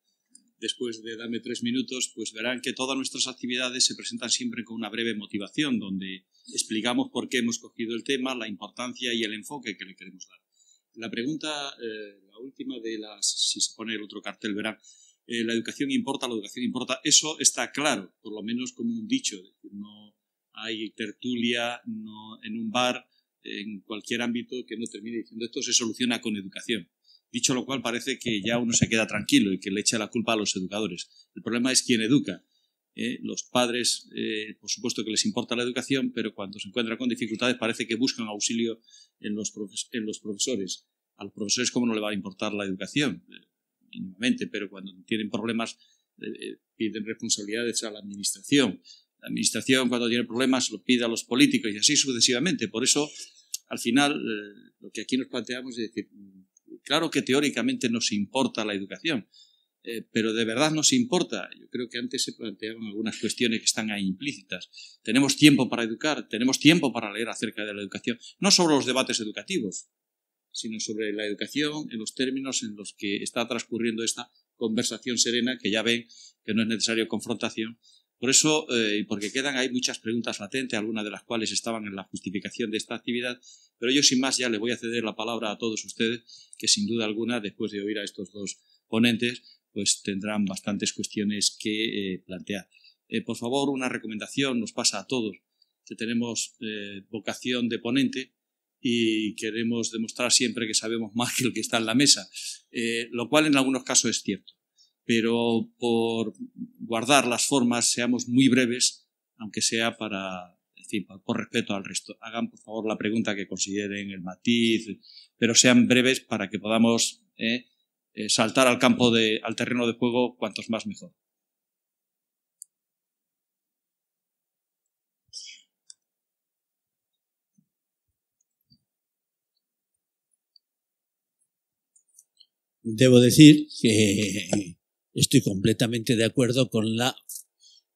después de darme 3 minutos, pues verán que todas nuestras actividades se presentan siempre con una breve motivación, donde explicamos por qué hemos cogido el tema, la importancia y el enfoque que le queremos dar. La pregunta, la última de si se pone el otro cartel, verán, la educación importa, eso está claro, por lo menos como un dicho, no hay tertulia en un bar, en cualquier ámbito, que no termine diciendo esto se soluciona con educación. Dicho lo cual, parece que ya uno se queda tranquilo y que le echa la culpa a los educadores. El problema es quién educa. Los padres, por supuesto que les importa la educación, pero cuando se encuentran con dificultades parece que buscan auxilio en los profesores. A los profesores, ¿cómo no le va a importar la educación? Mínimamente, pero cuando tienen problemas piden responsabilidades a la administración. La administración, cuando tiene problemas, lo pide a los políticos y así sucesivamente. Por eso, al final, lo que aquí nos planteamos es decir, claro que teóricamente nos importa la educación, pero de verdad nos importa. Yo creo que antes se planteaban algunas cuestiones que están ahí implícitas. Tenemos tiempo para educar, tenemos tiempo para leer acerca de la educación, no sobre los debates educativos, sino sobre la educación en los términos en los que está transcurriendo esta conversación serena, que ya ven que no es necesario confrontación. Por eso, y porque quedan ahí muchas preguntas latentes, algunas de las cuales estaban en la justificación de esta actividad, pero yo sin más ya le voy a ceder la palabra a todos ustedes, que sin duda alguna, después de oír a estos 2 ponentes, pues tendrán bastantes cuestiones que plantear. Por favor, una recomendación nos pasa a todos, que tenemos vocación de ponente y queremos demostrar siempre que sabemos más que el que está en la mesa, lo cual en algunos casos es cierto. Pero por guardar las formas, seamos muy breves, aunque sea por respeto al resto. Hagan, por favor, la pregunta que consideren, el matiz, pero sean breves para que podamos saltar al terreno de juego cuantos más mejor. Debo decir que estoy completamente de acuerdo con la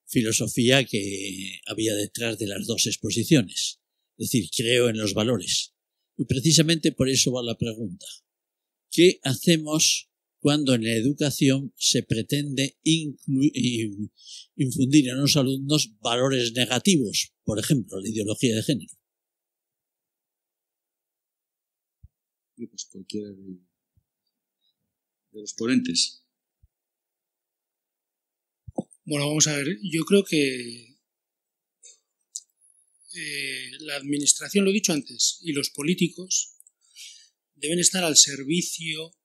filosofía que había detrás de las 2 exposiciones. Es decir, creo en los valores. Y precisamente por eso va la pregunta. ¿Qué hacemos cuando en la educación se pretende infundir en los alumnos valores negativos? Por ejemplo, la ideología de género. Pues cualquiera de los ponentes. Bueno, vamos a ver. Yo creo que la administración, lo he dicho antes, y los políticos deben estar al servicio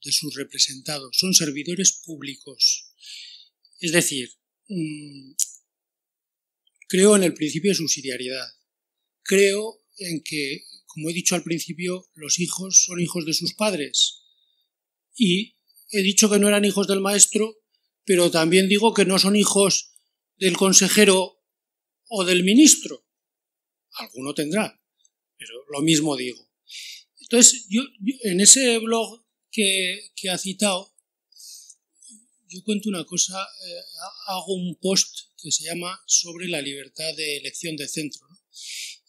de sus representados. Son servidores públicos. Es decir, creo en el principio de subsidiariedad. Creo en que, como he dicho al principio, los hijos son hijos de sus padres. Y he dicho que no eran hijos del maestro, pero también digo que no son hijos del consejero o del ministro. Alguno tendrá, pero lo mismo digo. Entonces, yo en ese blog que ha citado, yo cuento una cosa, hago un post que se llama sobre la libertad de elección de centro, ¿no?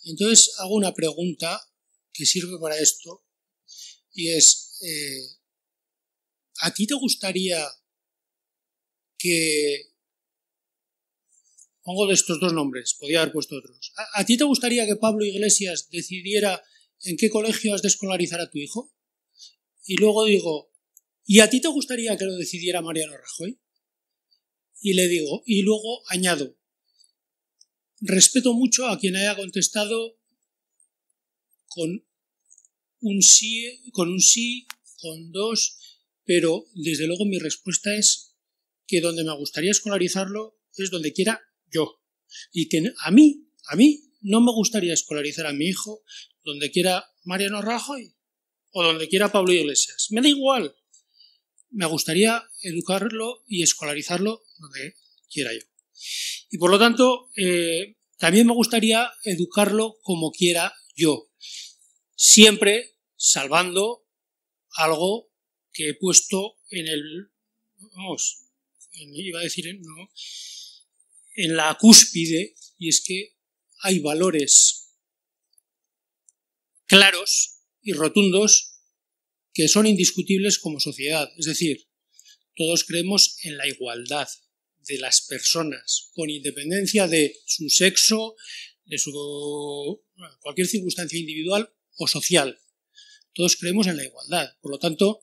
Entonces hago una pregunta que sirve para esto, y es, ¿a ti te gustaría que... Pongo de estos dos nombres, podría haber puesto otros. ¿A ti te gustaría que Pablo Iglesias decidiera en qué colegio has de escolarizar a tu hijo? Y luego digo, ¿y a ti te gustaría que lo decidiera Mariano Rajoy? Y le digo, y luego añado, respeto mucho a quien haya contestado con un sí, con dos, pero desde luego mi respuesta es que donde me gustaría escolarizarlo es donde quiera yo. Y que a mí no me gustaría escolarizar a mi hijo donde quiera Mariano Rajoy o donde quiera Pablo Iglesias. Me da igual. Me gustaría educarlo y escolarizarlo donde quiera yo. Y por lo tanto, también me gustaría educarlo como quiera yo. Siempre salvando algo que he puesto en el... Vamos, iba a decir, no, en la cúspide, y es que hay valores claros y rotundos que son indiscutibles como sociedad. Es decir, todos creemos en la igualdad de las personas, con independencia de su sexo, de su cualquier circunstancia individual o social. Todos creemos en la igualdad. Por lo tanto,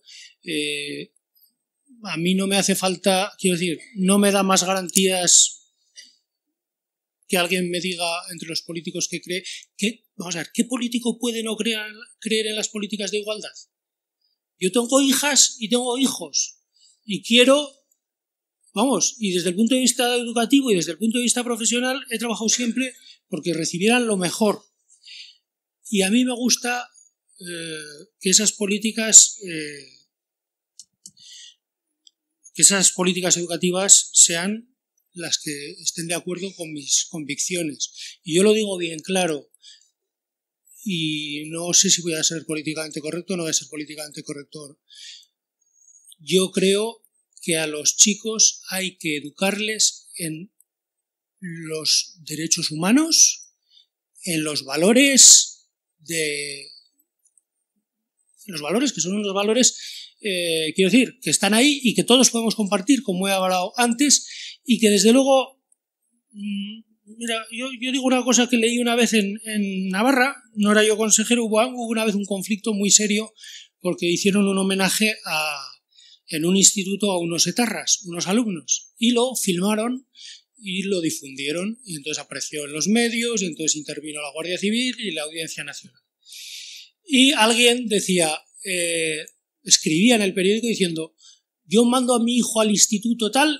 a mí no me hace falta, quiero decir, no me da más garantías que alguien me diga entre los políticos que cree que, vamos a ver, ¿qué político puede no creer en las políticas de igualdad? Yo tengo hijas y tengo hijos y quiero, vamos, y desde el punto de vista educativo y desde el punto de vista profesional he trabajado siempre porque recibieran lo mejor. Y a mí me gusta que esas políticas educativas sean las que estén de acuerdo con mis convicciones. Y yo lo digo bien claro, y no sé si voy a ser políticamente correcto o no voy a ser políticamente correcto. Yo creo que a los chicos hay que educarles en los derechos humanos, en los valores que son unos valores, quiero decir, que están ahí y que todos podemos compartir, como he hablado antes, y que desde luego, mira, yo digo una cosa que leí una vez en Navarra, no era yo consejero, hubo una vez un conflicto muy serio porque hicieron un homenaje en un instituto a unos etarras, unos alumnos, y lo filmaron y lo difundieron, y entonces apareció en los medios, y entonces intervino la Guardia Civil y la Audiencia Nacional. Y alguien decía, escribía en el periódico diciendo, yo mando a mi hijo al instituto tal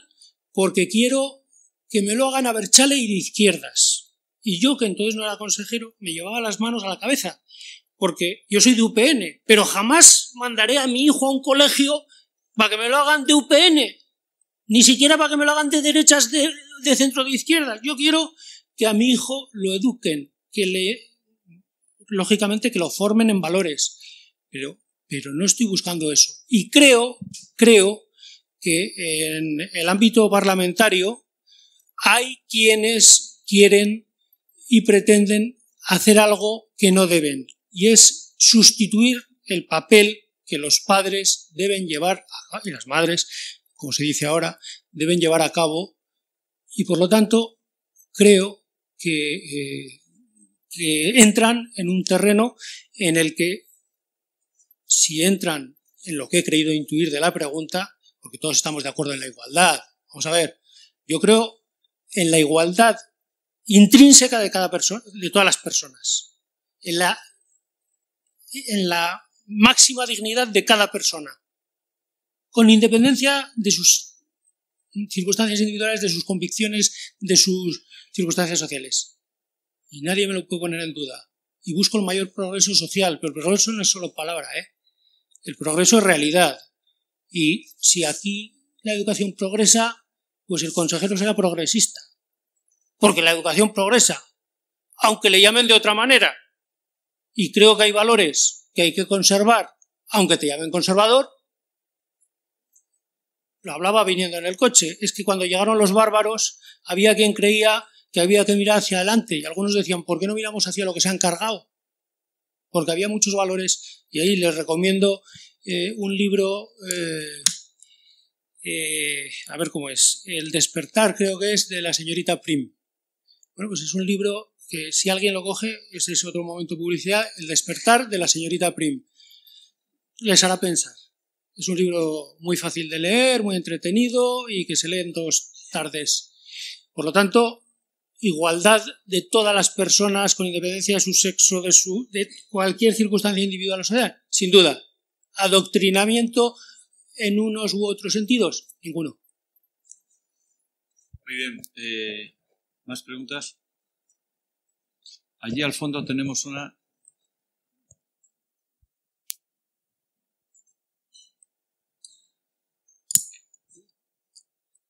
porque quiero que me lo hagan a Berchale y de izquierdas. Y yo, que entonces no era consejero, me llevaba las manos a la cabeza, porque yo soy de UPN, pero jamás mandaré a mi hijo a un colegio para que me lo hagan de UPN, ni siquiera para que me lo hagan de derechas de centro de izquierdas. Yo quiero que a mi hijo lo eduquen, lógicamente que lo formen en valores, pero no estoy buscando eso. Y creo que en el ámbito parlamentario hay quienes quieren y pretenden hacer algo que no deben, y es sustituir el papel que los padres deben llevar, y las madres, como se dice ahora, deben llevar a cabo, y por lo tanto creo que entran en un terreno en el que, si entran en lo que he creído intuir de la pregunta, porque todos estamos de acuerdo en la igualdad. Vamos a ver, yo creo en la igualdad intrínseca de cada persona, de todas las personas, en la máxima dignidad de cada persona, con independencia de sus circunstancias individuales, de sus convicciones, de sus circunstancias sociales. Y nadie me lo puede poner en duda. Y busco el mayor progreso social, pero el progreso no es solo palabra, El progreso es realidad. Y si aquí la educación progresa, pues el consejero será progresista. Porque la educación progresa, aunque le llamen de otra manera. Y creo que hay valores que hay que conservar, aunque te llamen conservador. Lo hablaba viniendo en el coche. Es que cuando llegaron los bárbaros, había quien creía que había que mirar hacia adelante. Y algunos decían, ¿por qué no miramos hacia lo que se han cargado? Porque había muchos valores. Y ahí les recomiendo un libro, a ver cómo es, El despertar, creo que es, de la señorita Prim. Bueno, pues es un libro que si alguien lo coge, ese es otro momento de publicidad, El despertar de la señorita Prim. Les hará pensar. Es un libro muy fácil de leer, muy entretenido y que se lee en 2 tardes. Por lo tanto, igualdad de todas las personas con independencia de su sexo, de cualquier circunstancia individual o social, sin duda. Adoctrinamiento en unos u otros sentidos, ninguno. Muy bien. ¿Más preguntas? Allí al fondo tenemos una.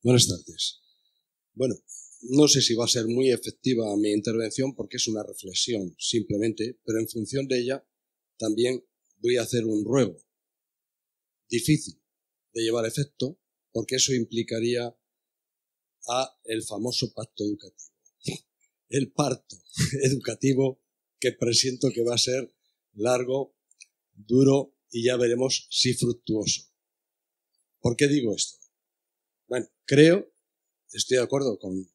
Buenas tardes. Bueno, no sé si va a ser muy efectiva mi intervención porque es una reflexión simplemente, pero en función de ella también voy a hacer un ruego difícil de llevar a efecto porque eso implicaría a el famoso pacto educativo. El parto educativo que presiento que va a ser largo, duro y ya veremos si fructuoso. ¿Por qué digo esto? Bueno, estoy de acuerdo con,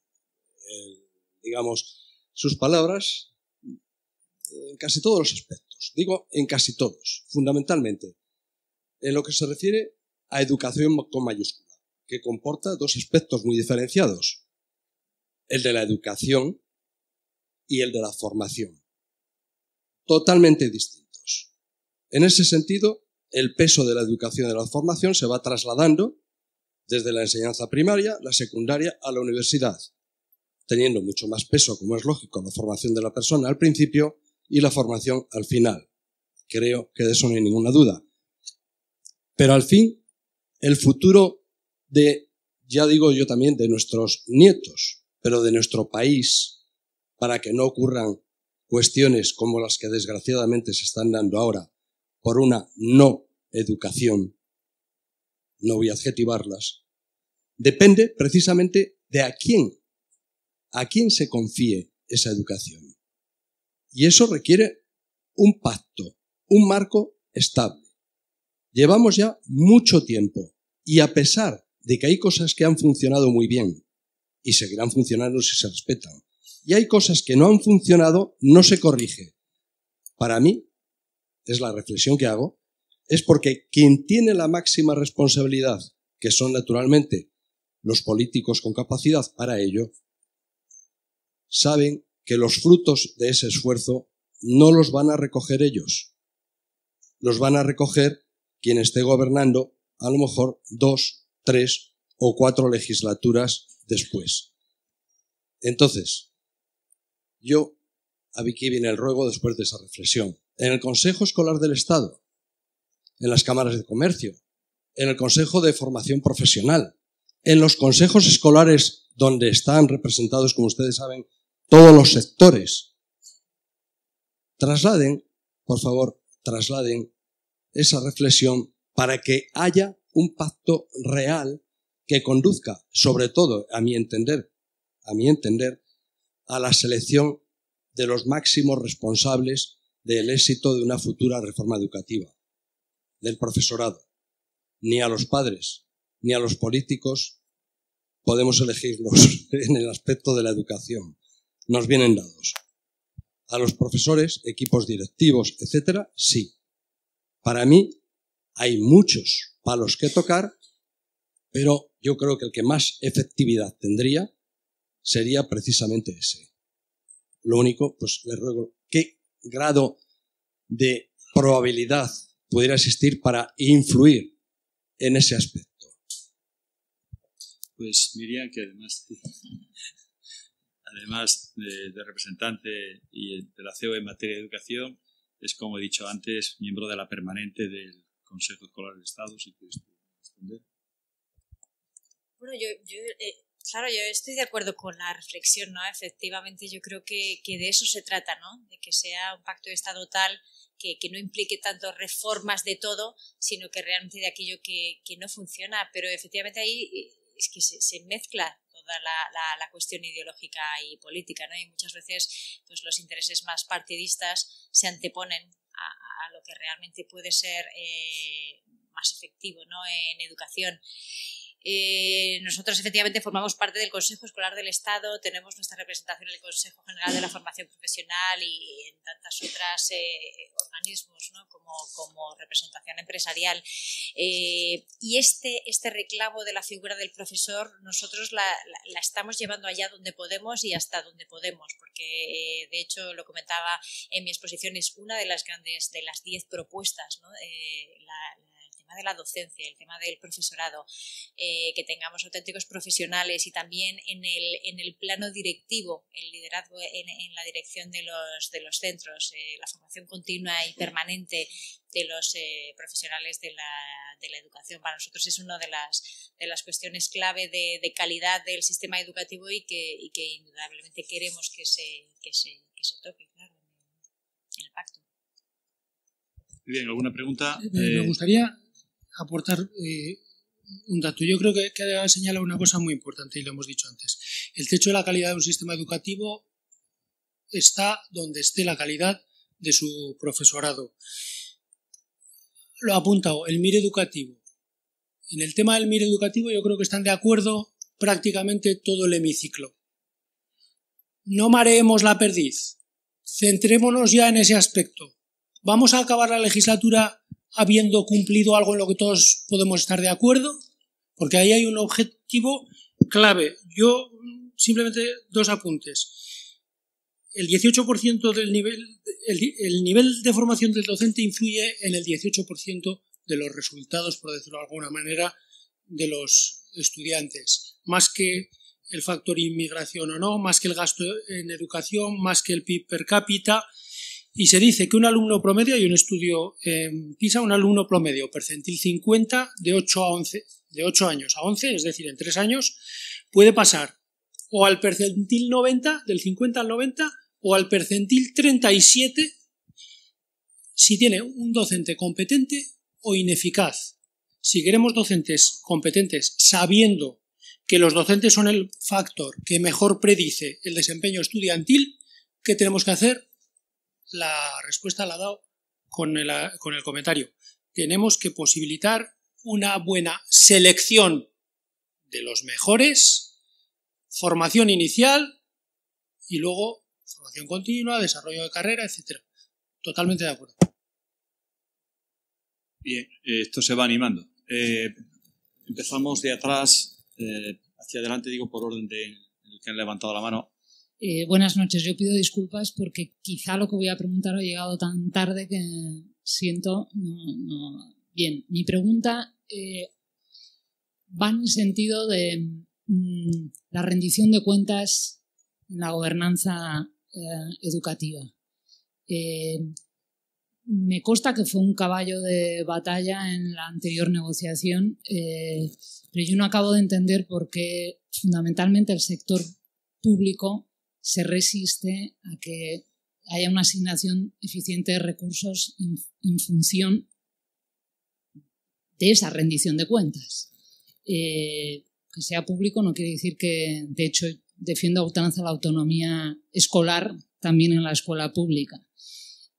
sus palabras en casi todos los aspectos. Digo en casi todos, fundamentalmente, en lo que se refiere a educación con mayúscula, que comporta 2 aspectos muy diferenciados. El de la educación y el de la formación. Totalmente distintos. En ese sentido, el peso de la educación y de la formación se va trasladando desde la enseñanza primaria, la secundaria, a la universidad, teniendo mucho más peso, como es lógico, la formación de la persona al principio y la formación al final. Creo que de eso no hay ninguna duda. Pero al fin, el futuro ya digo yo también, de nuestros nietos, pero de nuestro país, para que no ocurran cuestiones como las que desgraciadamente se están dando ahora por una no educación, no voy a adjetivarlas, depende precisamente de a quién se confíe esa educación. Y eso requiere un pacto, un marco estable. Llevamos ya mucho tiempo y a pesar de que hay cosas que han funcionado muy bien y seguirán funcionando si se respetan, y hay cosas que no han funcionado, no se corrige. Para mí, es la reflexión que hago, es porque quien tiene la máxima responsabilidad, que son naturalmente los políticos con capacidad para ello, saben que los frutos de ese esfuerzo no los van a recoger ellos. Los van a recoger quien esté gobernando a lo mejor 2, 3 o 4 legislaturas después. Entonces, aquí viene el ruego después de esa reflexión. En el Consejo Escolar del Estado, en las cámaras de comercio, en el Consejo de Formación Profesional, en los consejos escolares donde están representados, como ustedes saben, todos los sectores. Por favor, trasladen esa reflexión para que haya un pacto real que conduzca, sobre todo, a mi entender, a la selección de los máximos responsables del éxito de una futura reforma educativa, del profesorado. Ni a los padres, ni a los políticos podemos elegirlos en el aspecto de la educación. Nos vienen dados. A los profesores, equipos directivos, etcétera, sí. Para mí hay muchos palos que tocar, pero yo creo que el que más efectividad tendría sería precisamente ese. Lo único, pues le ruego, ¿qué grado de probabilidad pudiera existir para influir en ese aspecto? Pues Miriam, que además de representante y de la CEO en materia de educación, es, como he dicho antes, miembro de la permanente del Consejo Escolar del Estado, si quieres responder. Bueno, claro, yo estoy de acuerdo con la reflexión, ¿no? Efectivamente, yo creo que de eso se trata, ¿no? De que sea un pacto de Estado tal que no implique tanto reformas de todo, sino que realmente de aquello que no funciona. Pero efectivamente ahí es que se mezcla toda la cuestión ideológica y política, ¿no? Y muchas veces pues los intereses más partidistas se anteponen a lo que realmente puede ser más efectivo, ¿no? En educación. Nosotros efectivamente formamos parte del Consejo Escolar del Estado, tenemos nuestra representación en el Consejo General de la Formación Profesional y en tantas otras organismos, ¿no? como representación empresarial. Y este reclamo de la figura del profesor nosotros la estamos llevando allá donde podemos y hasta donde podemos, porque de hecho lo comentaba en mi exposición, es una de las 10 propuestas, ¿no? El tema de la docencia, el tema del profesorado, que tengamos auténticos profesionales y también en el plano directivo, el liderazgo en la dirección de los centros, la formación continua y permanente de los profesionales de la educación. Para nosotros es una de las cuestiones clave de calidad del sistema educativo y que indudablemente queremos que se toque, claro, en el pacto. Muy bien, ¿alguna pregunta? Me gustaría aportar un dato. Yo creo que ha señalado una cosa muy importante y lo hemos dicho antes. El techo de la calidad de un sistema educativo está donde esté la calidad de su profesorado. Lo ha apuntado, el MIR educativo. En el tema del MIR educativo yo creo que están de acuerdo prácticamente todo el hemiciclo. No mareemos la perdiz. Centrémonos ya en ese aspecto. Vamos a acabar la legislatura habiendo cumplido algo en lo que todos podemos estar de acuerdo, porque ahí hay un objetivo clave. Yo simplemente 2 apuntes. El 18% del nivel, el nivel de formación del docente influye en el 18% de los resultados, por decirlo de alguna manera, de los estudiantes. Más que el factor inmigración o no, más que el gasto en educación, más que el PIB per cápita. Y se dice que un alumno promedio, hay un estudio en PISA, un alumno promedio percentil 50 de 8 años a 11, es decir, en 3 años, puede pasar o al percentil 90, del 50 al 90, o al percentil 37 si tiene un docente competente o ineficaz. Si queremos docentes competentes sabiendo que los docentes son el factor que mejor predice el desempeño estudiantil, ¿qué tenemos que hacer? La respuesta la ha dado con el comentario. Tenemos que posibilitar una buena selección de los mejores, formación inicial y luego formación continua, desarrollo de carrera, etc. Totalmente de acuerdo. Bien, esto se va animando. Empezamos de atrás hacia adelante, digo por orden de el que han levantado la mano. Buenas noches, yo pido disculpas porque quizá lo que voy a preguntar ha llegado tan tarde que siento no. Bien, mi pregunta va en el sentido de la rendición de cuentas en la gobernanza educativa. Me consta que fue un caballo de batalla en la anterior negociación, pero yo no acabo de entender por qué fundamentalmente el sector público se resiste a que haya una asignación eficiente de recursos en función de esa rendición de cuentas. Que sea público no quiere decir que, de hecho, defiendo a ultranza la autonomía escolar también en la escuela pública.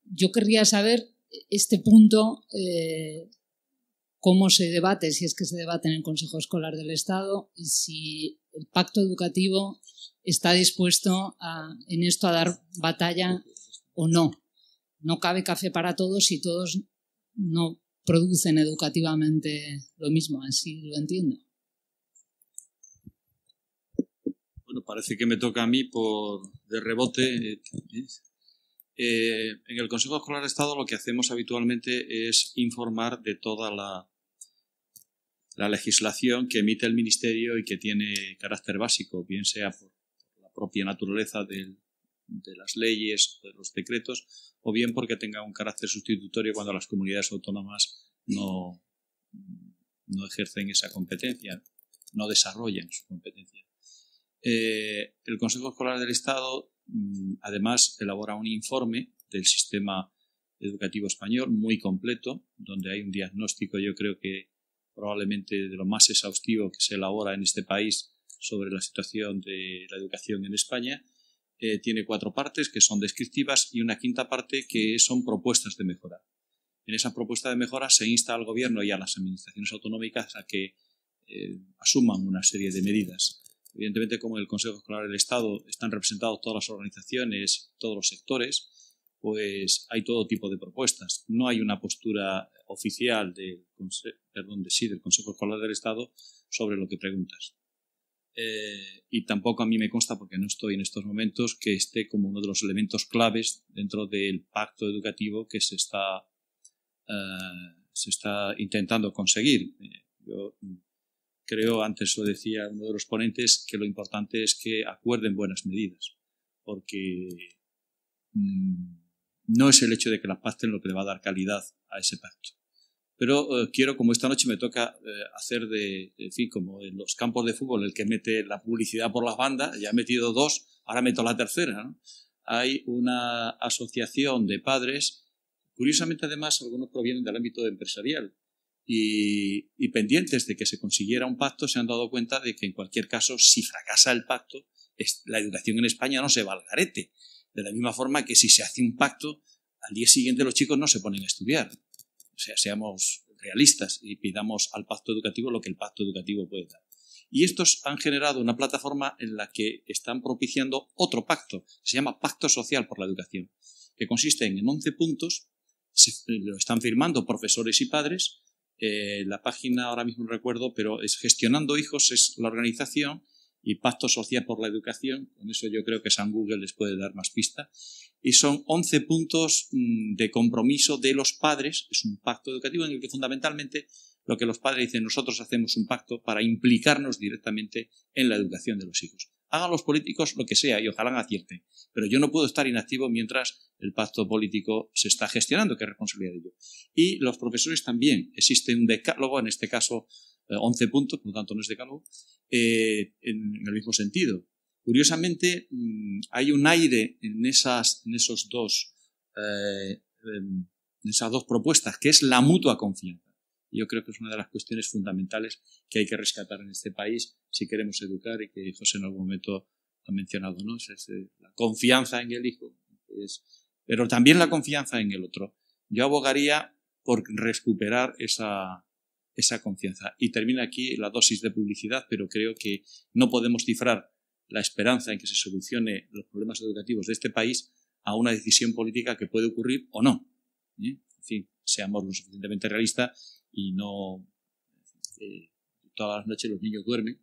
Yo querría saber este punto, cómo se debate, si es que se debate en el Consejo Escolar del Estado y si el pacto educativo está dispuesto en esto a dar batalla o no. No cabe café para todos si todos no producen educativamente lo mismo, así lo entiendo. Bueno, parece que me toca a mí de rebote. En el Consejo Escolar de Estado lo que hacemos habitualmente es informar de toda la legislación que emite el Ministerio y que tiene carácter básico, bien sea por la propia naturaleza de las leyes, de los decretos, o bien porque tenga un carácter sustitutorio cuando las comunidades autónomas no ejercen esa competencia, no desarrollan su competencia. El Consejo Escolar del Estado, además, elabora un informe del sistema educativo español muy completo, donde hay un diagnóstico, yo creo que probablemente de lo más exhaustivo que se elabora en este país sobre la situación de la educación en España. Tiene 4 partes que son descriptivas y una quinta parte que son propuestas de mejora. En esa propuesta de mejora se insta al Gobierno y a las administraciones autonómicas a que asuman una serie de medidas. Evidentemente, como en el Consejo Escolar del Estado están representados todas las organizaciones, todos los sectores, pues hay todo tipo de propuestas. No hay una postura oficial del Consejo Escolar del Estado sobre lo que preguntas. Y tampoco a mí me consta, porque no estoy en estos momentos, que esté como uno de los elementos claves dentro del pacto educativo que se está intentando conseguir. Yo creo, antes lo decía uno de los ponentes, que lo importante es que acuerden buenas medidas, porque no es el hecho de que las pacten lo que le va a dar calidad a ese pacto. Pero quiero, como esta noche me toca hacer en fin, como en los campos de fútbol, el que mete la publicidad por las bandas, ya he metido 2, ahora meto la tercera, ¿no? Hay una asociación de padres, curiosamente además algunos provienen del ámbito empresarial, y pendientes de que se consiguiera un pacto, se han dado cuenta de que en cualquier caso, si fracasa el pacto, la educación en España no se va al garete. De la misma forma que si se hace un pacto, al día siguiente los chicos no se ponen a estudiar. O sea, seamos realistas y pidamos al pacto educativo lo que el pacto educativo puede dar. Y estos han generado una plataforma en la que están propiciando otro pacto, se llama Pacto Social por la Educación, que consiste en 11 puntos, lo están firmando profesores y padres. La página ahora mismo no recuerdo, pero es Gestionando Hijos, es la organización, y Pacto Social por la Educación, con eso yo creo que San Google les puede dar más pista, y son 11 puntos de compromiso de los padres. Es un pacto educativo en el que fundamentalmente lo que los padres dicen: nosotros hacemos un pacto para implicarnos directamente en la educación de los hijos. Hagan los políticos lo que sea y ojalá acierten, pero yo no puedo estar inactivo mientras el pacto político se está gestionando, que es responsabilidad de ello. Y los profesores también. Existe un decálogo, en este caso 11 puntos, por lo tanto no es decálogo, en el mismo sentido. Curiosamente, hay un aire en esas dos propuestas, que es la mutua confianza. Yo creo que es una de las cuestiones fundamentales que hay que rescatar en este país si queremos educar, y que José en algún momento ha mencionado, ¿no? Es la confianza en el hijo, pero también la confianza en el otro. Yo abogaría por recuperar esa confianza. Y termina aquí la dosis de publicidad, pero creo que no podemos cifrar la esperanza en que se solucione los problemas educativos de este país a una decisión política que puede ocurrir o no. En fin, seamos lo suficientemente realistas y no todas las noches los niños duermen,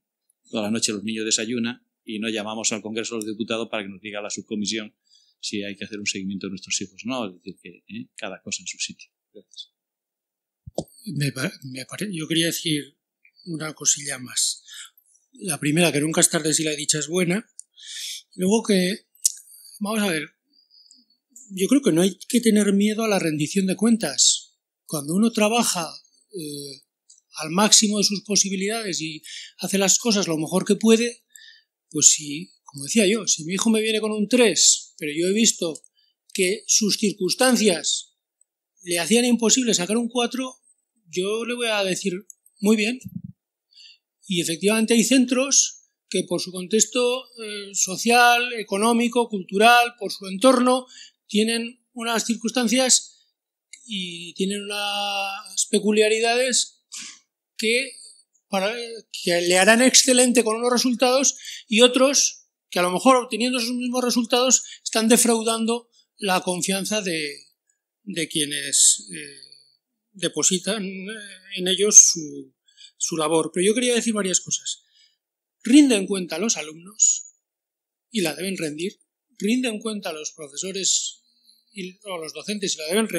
todas las noches los niños desayunan y no llamamos al Congreso de los Diputados para que nos diga la subcomisión si hay que hacer un seguimiento de nuestros hijos. No, es decir, que cada cosa en su sitio. Gracias. Yo quería decir una cosilla más. La primera, que nunca es tarde si la dicha es buena. Luego que, vamos a ver, yo creo que no hay que tener miedo a la rendición de cuentas. Cuando uno trabaja al máximo de sus posibilidades y hace las cosas lo mejor que puede, pues si, como decía yo, si mi hijo me viene con un 3, pero yo he visto que sus circunstancias le hacían imposible sacar un 4, yo le voy a decir, muy bien. Y efectivamente hay centros que por su contexto social, económico, cultural, por su entorno, tienen unas circunstancias y tienen unas peculiaridades que le harán excelente con unos resultados, y otros que a lo mejor obteniendo esos mismos resultados están defraudando la confianza de quienes depositan en ellos su labor. Pero yo quería decir varias cosas. Rinden cuenta los alumnos y la deben rendir, rinden cuenta a los profesores o los docentes y la deben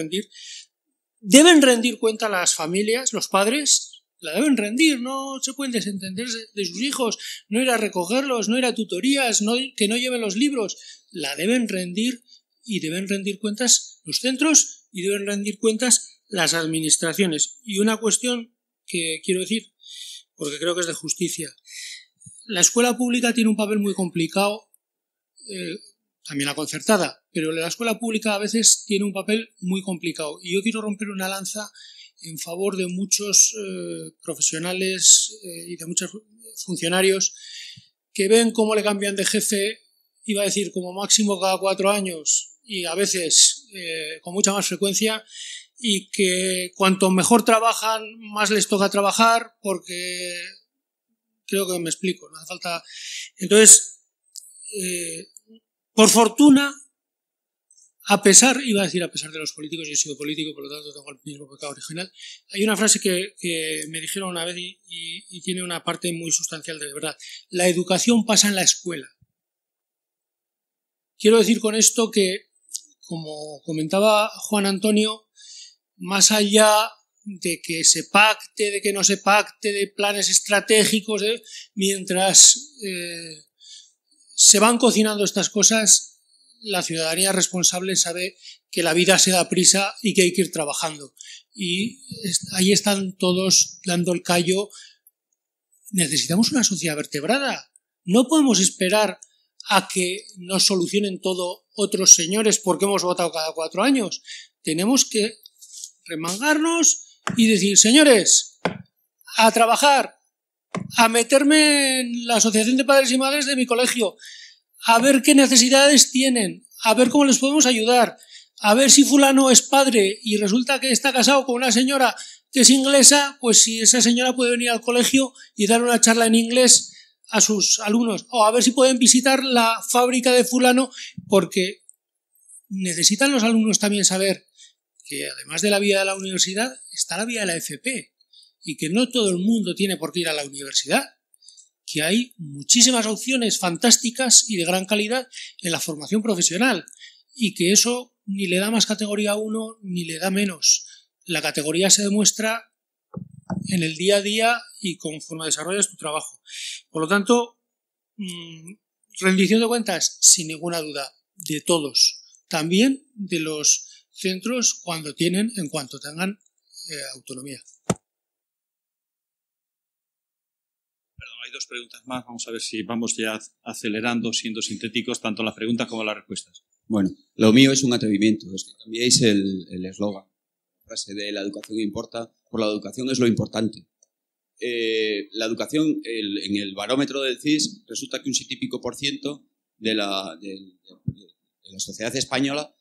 rendir cuenta a las familias, los padres, la deben rendir, no se pueden desentender de sus hijos, no ir a recogerlos, no ir a tutorías, que no lleven los libros, la deben rendir y deben rendir cuentas los centros y deben rendir cuentas las administraciones. Y una cuestión que quiero decir, porque creo que es de justicia, la escuela pública tiene un papel muy complicado, también la concertada, pero la escuela pública a veces tiene un papel muy complicado y yo quiero romper una lanza en favor de muchos profesionales y de muchos funcionarios que ven cómo le cambian de jefe, iba a decir como máximo cada 4 años y a veces con mucha más frecuencia, y que cuanto mejor trabajan, más les toca trabajar, porque creo que me explico, no hace falta. Entonces, por fortuna, a pesar de los políticos, yo he sido político, por lo tanto tengo el mismo pecado original, hay una frase que me dijeron una vez y tiene una parte muy sustancial de verdad. La educación pasa en la escuela. Quiero decir con esto que, como comentaba Juan Antonio, más allá de que se pacte, de que no se pacte, de planes estratégicos, mientras se van cocinando estas cosas, la ciudadanía responsable sabe que la vida se da prisa y que hay que ir trabajando. Y ahí están todos dando el callo. Necesitamos una sociedad vertebrada. No podemos esperar a que nos solucionen todo otros señores porque hemos votado cada 4 años. Tenemos que remangarnos y decir, señores, a trabajar, a meterme en la asociación de padres y madres de mi colegio, a ver qué necesidades tienen, a ver cómo les podemos ayudar, a ver si fulano es padre y resulta que está casado con una señora que es inglesa, pues si esa señora puede venir al colegio y dar una charla en inglés a sus alumnos, o a ver si pueden visitar la fábrica de fulano, porque necesitan los alumnos también saber que además de la vía de la universidad está la vía de la FP y que no todo el mundo tiene por qué ir a la universidad, que hay muchísimas opciones fantásticas y de gran calidad en la formación profesional y que eso ni le da más categoría a uno ni le da menos. La categoría se demuestra en el día a día y conforme desarrollas tu trabajo. Por lo tanto, rendición de cuentas, sin ninguna duda, de todos, también de los centros en cuanto tengan autonomía. Perdón, hay 2 preguntas más. Vamos a ver si vamos ya acelerando, siendo sintéticos, tanto las preguntas como las respuestas. Bueno, lo mío es un atrevimiento, es que cambiéis el eslogan. La frase de la educación importa, por la educación es lo importante. La educación, en el barómetro del CIS, resulta que un 7 y pico % de la sociedad española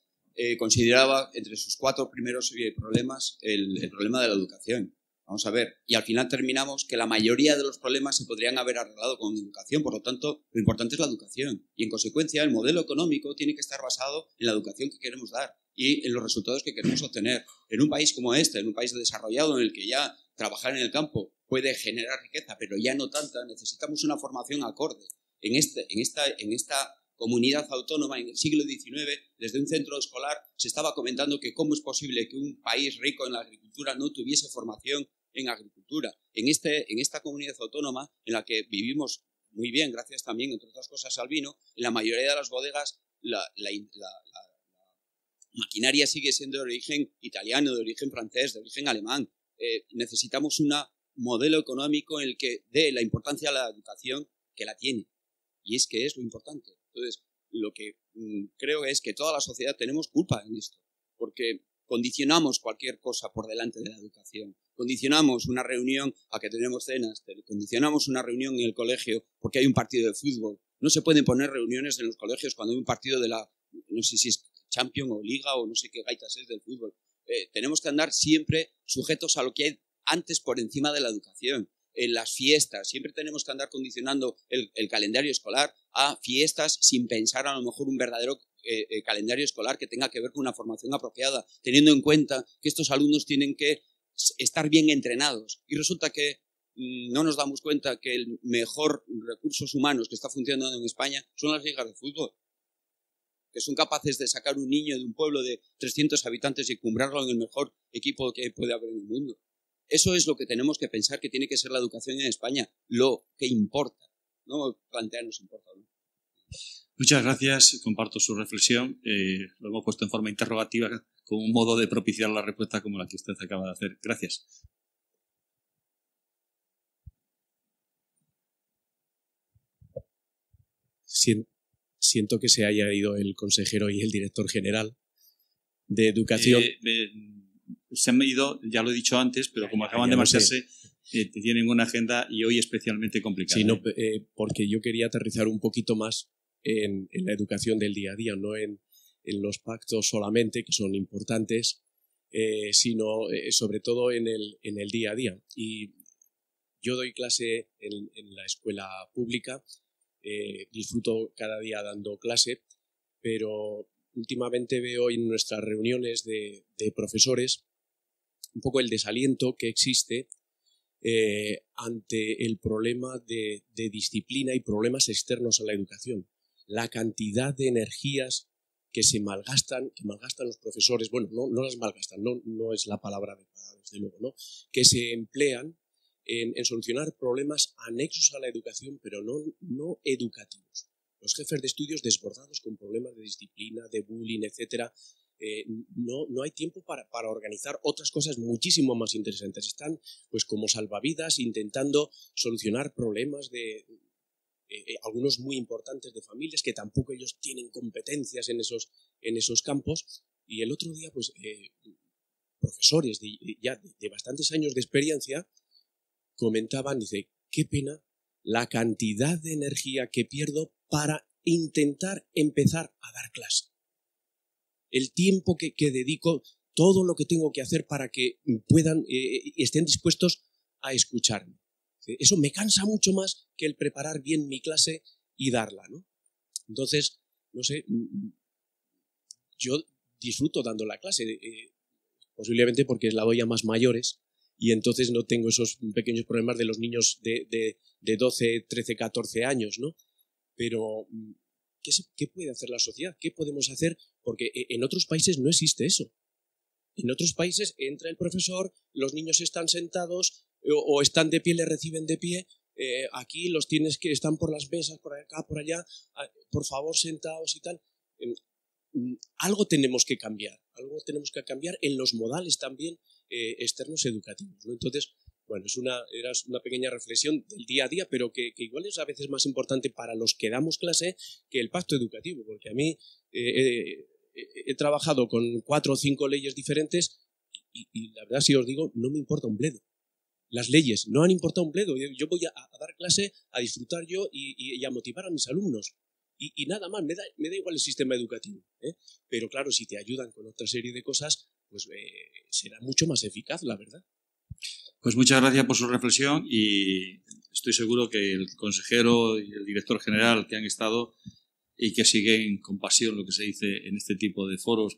consideraba entre sus 4 primeros problemas el problema de la educación. Vamos a ver, y al final terminamos que la mayoría de los problemas se podrían haber arreglado con educación, por lo tanto, lo importante es la educación. Y en consecuencia, el modelo económico tiene que estar basado en la educación que queremos dar y en los resultados que queremos obtener. En un país como este, en un país desarrollado en el que ya trabajar en el campo puede generar riqueza, pero ya no tanta, necesitamos una formación acorde. En esta comunidad autónoma en el siglo XIX, desde un centro escolar, se estaba comentando que cómo es posible que un país rico en la agricultura no tuviese formación en agricultura. En esta comunidad autónoma, en la que vivimos muy bien, gracias también, entre otras cosas, al vino, en la mayoría de las bodegas la maquinaria sigue siendo de origen italiano, de origen francés, de origen alemán. Necesitamos un modelo económico en el que dé la importancia a la educación que la tiene. Y es que es lo importante. Entonces, lo que creo es que toda la sociedad tenemos culpa en esto, porque condicionamos cualquier cosa por delante de la educación. Condicionamos una reunión a que tenemos cenas, condicionamos una reunión en el colegio porque hay un partido de fútbol. No se pueden poner reuniones en los colegios cuando hay un partido de no sé si es Champions o Liga o no sé qué gaitas es del fútbol. Tenemos que andar siempre sujetos a lo que hay antes por encima de la educación. En las fiestas, siempre tenemos que andar condicionando el calendario escolar a fiestas sin pensar a lo mejor un verdadero calendario escolar que tenga que ver con una formación apropiada, teniendo en cuenta que estos alumnos tienen que estar bien entrenados. Y resulta que no nos damos cuenta que el mejor recursos humanos que está funcionando en España son las ligas de fútbol, que son capaces de sacar un niño de un pueblo de 300 habitantes y encumbrarlo en el mejor equipo que puede haber en el mundo. Eso es lo que tenemos que pensar que tiene que ser la educación en España, lo que importa, no plantearnos importa, ¿no? Muchas gracias, comparto su reflexión. Lo hemos puesto en forma interrogativa con un modo de propiciar la respuesta como la que usted acaba de hacer. Gracias. Siento que se haya ido el consejero y el director general de Educación. Se han ido, ya lo he dicho antes, pero como acaban de marcharse, tienen una agenda y hoy especialmente complicada. Sí, no, porque yo quería aterrizar un poquito más en la educación del día a día, no en los pactos solamente, que son importantes, sino sobre todo en el día a día. Y yo doy clase en la escuela pública, disfruto cada día dando clase, pero últimamente veo en nuestras reuniones de profesores un poco el desaliento que existe ante el problema de disciplina y problemas externos a la educación. La cantidad de energías que malgastan los profesores, bueno, no las malgastan, no es la palabra adecuada, desde luego, ¿no? Que se emplean en solucionar problemas anexos a la educación, pero no educativos. Los jefes de estudios desbordados con problemas de disciplina, de bullying, etcétera, no hay tiempo para organizar otras cosas muchísimo más interesantes. Están pues como salvavidas intentando solucionar problemas de algunos muy importantes de familias que tampoco ellos tienen competencias en esos campos. Y el otro día pues profesores de bastantes años de experiencia comentaban, dice, qué pena la cantidad de energía que pierdo para intentar empezar a dar clase. El tiempo que dedico, todo lo que tengo que hacer para que estén dispuestos a escucharme. Eso me cansa mucho más que el preparar bien mi clase y darla, ¿no? Entonces, no sé, yo disfruto dando la clase, posiblemente porque la doy a más mayores, y entonces no tengo esos pequeños problemas de los niños de 12, 13, 14 años, ¿no? Pero, ¿qué puede hacer la sociedad? ¿Qué podemos hacer? Porque en otros países no existe eso. En otros países entra el profesor, los niños están sentados o están de pie, le reciben de pie. Aquí los tienes que están por las mesas, por acá, por allá, por favor, sentados y tal. Algo tenemos que cambiar en los modales también externos educativos, ¿no? Entonces, bueno, era una pequeña reflexión del día a día, pero que igual es a veces más importante para los que damos clase que el pacto educativo, porque a mí he trabajado con 4 o 5 leyes diferentes y la verdad, si os digo, no me importa un bledo. Las leyes no han importado un bledo. Yo voy a dar clase, a disfrutar yo y a motivar a mis alumnos. Y nada más, me da igual el sistema educativo, ¿eh? Pero claro, si te ayudan con otra serie de cosas, pues será mucho más eficaz, la verdad. Pues muchas gracias por su reflexión y estoy seguro que el consejero y el director general que han estado y que siguen con pasión lo que se dice en este tipo de foros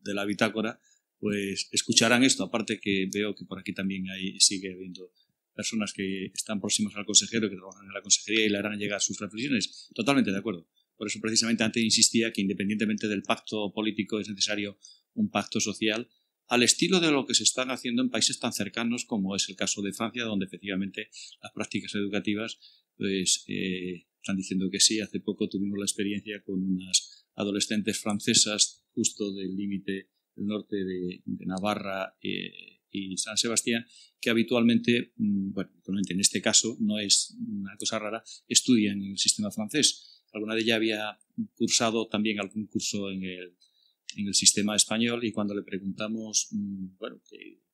de la bitácora, pues escucharán esto. Aparte que veo que por aquí también sigue habiendo personas que están próximas al consejero, que trabajan en la consejería y le harán llegar sus reflexiones. Totalmente de acuerdo. Por eso precisamente antes insistía que independientemente del pacto político es necesario un pacto social al estilo de lo que se están haciendo en países tan cercanos como es el caso de Francia, donde efectivamente las prácticas educativas pues, están diciendo que sí. Hace poco tuvimos la experiencia con unas adolescentes francesas justo del límite del norte de Navarra y San Sebastián, que habitualmente, en este caso no es una cosa rara, estudian en el sistema francés. Alguna de ellas había cursado también algún curso en el sistema español y cuando le preguntamos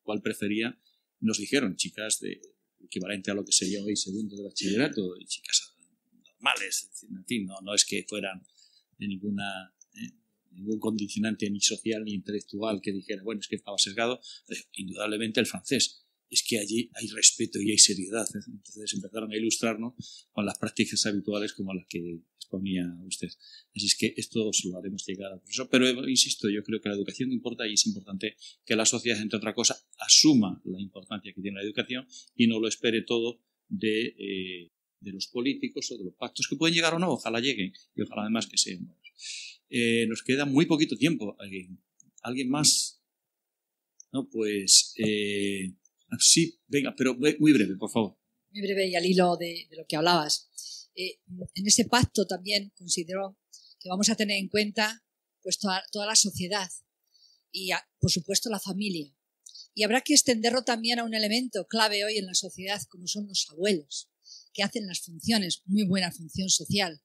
cuál prefería, nos dijeron chicas equivalente a lo que sería hoy segundo de bachillerato, y chicas normales, en fin, no es que fueran de ningún condicionante ni social ni intelectual que dijera, bueno, es que estaba sesgado. Indudablemente el francés. es que allí hay respeto y hay seriedad. Entonces empezaron a ilustrarnos con las prácticas habituales como las que exponía usted. Así es que esto se lo haremos llegar al profesor. Pero insisto, yo creo que la educación importa y es importante que la sociedad, entre otras cosas, asuma la importancia que tiene la educación y no lo espere todo de los políticos o de los pactos que pueden llegar o no. Ojalá lleguen y ojalá además que sean buenos. Nos queda muy poquito tiempo. ¿Alguien más? No, pues... sí, venga, pero muy breve, por favor. Muy breve y al hilo de lo que hablabas. En ese pacto también considero que vamos a tener en cuenta pues toda la sociedad y, por supuesto, la familia. Y habrá que extenderlo también a un elemento clave hoy en la sociedad, como son los abuelos, que hacen las funciones, muy buena función social,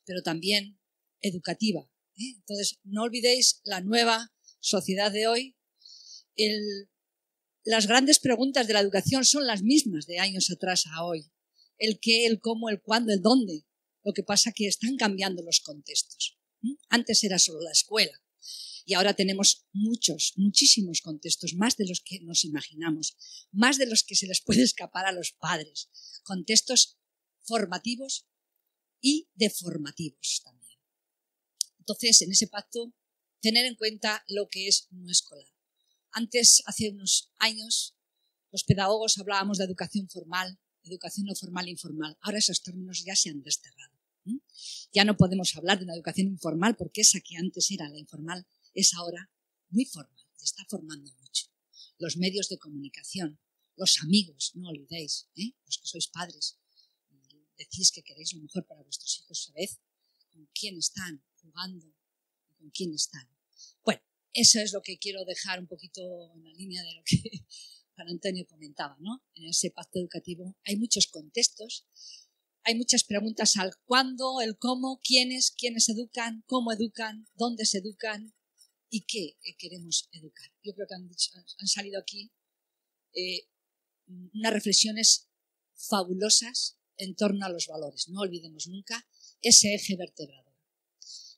pero también educativa. Entonces, no olvidéis la nueva sociedad de hoy. Las grandes preguntas de la educación son las mismas de años atrás a hoy. El qué, el cómo, el cuándo, el dónde. Lo que pasa es que están cambiando los contextos. Antes era solo la escuela y ahora tenemos muchísimos contextos, más de los que nos imaginamos, más de los que se les puede escapar a los padres. Contextos formativos y deformativos también. Entonces, en ese pacto, tener en cuenta lo que es no escolar. Antes, hace unos años, los pedagogos hablábamos de educación formal, educación no formal e informal. Ahora esos términos ya se han desterrado. Ya no podemos hablar de una educación informal porque esa que antes era la informal es ahora muy formal y está formando mucho. Los medios de comunicación, los amigos, no olvidéis, los que sois padres, decís que queréis lo mejor para vuestros hijos, sabed con quién están jugando y con quién están. Bueno, eso es lo que quiero dejar un poquito en la línea de lo que Juan Antonio comentaba, ¿no? En ese pacto educativo hay muchos contextos, hay muchas preguntas al cuándo, el cómo, quiénes educan, cómo educan, dónde se educan y qué queremos educar. Yo creo que han salido aquí unas reflexiones fabulosas en torno a los valores. No olvidemos nunca ese eje vertebrador.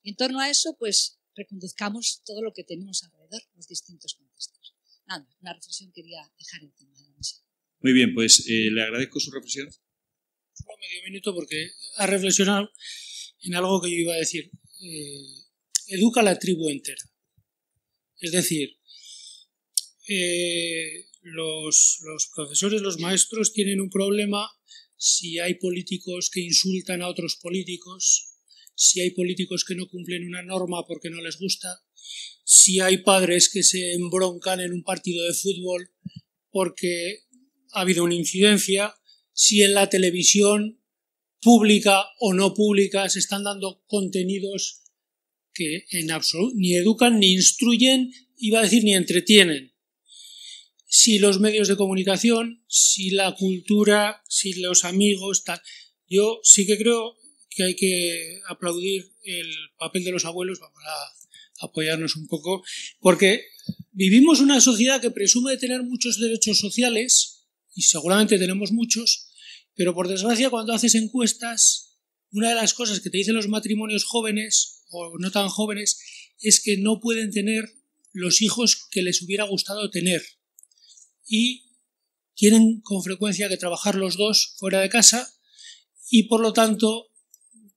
Y en torno a eso, pues, reconduzcamos todo lo que tenemos alrededor, los distintos contextos. Nada, una reflexión quería dejar encima de la mesa. Muy bien, pues le agradezco su reflexión. Solo medio minuto porque ha reflexionado en algo que yo iba a decir. Educa a la tribu entera. Es decir, los profesores, los maestros tienen un problema si hay políticos que insultan a otros políticos, si hay políticos que no cumplen una norma porque no les gusta, si hay padres que se embroncan en un partido de fútbol porque ha habido una incidencia, si en la televisión pública o no pública se están dando contenidos que en absoluto ni educan, ni instruyen, iba a decir ni entretienen. Si los medios de comunicación, si la cultura, si los amigos, tal. Yo sí que creo que hay que aplaudir el papel de los abuelos, vamos a apoyarnos un poco, porque vivimos una sociedad que presume de tener muchos derechos sociales, y seguramente tenemos muchos, pero por desgracia cuando haces encuestas, una de las cosas que te dicen los matrimonios jóvenes, o no tan jóvenes, es que no pueden tener los hijos que les hubiera gustado tener. Y tienen con frecuencia que trabajar los dos fuera de casa y por lo tanto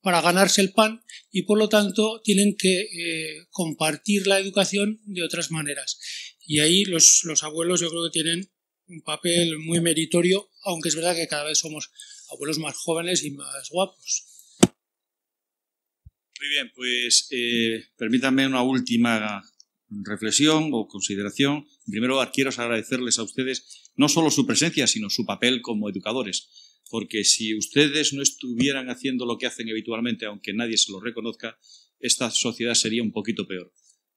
para ganarse el pan y por lo tanto tienen que compartir la educación de otras maneras. Y ahí los abuelos yo creo que tienen un papel muy meritorio, aunque es verdad que cada vez somos abuelos más jóvenes y más guapos. Muy bien, pues permítanme una última reflexión o consideración. En primer lugar, quiero agradecerles a ustedes no solo su presencia, sino su papel como educadores, porque si ustedes no estuvieran haciendo lo que hacen habitualmente, aunque nadie se lo reconozca, esta sociedad sería un poquito peor.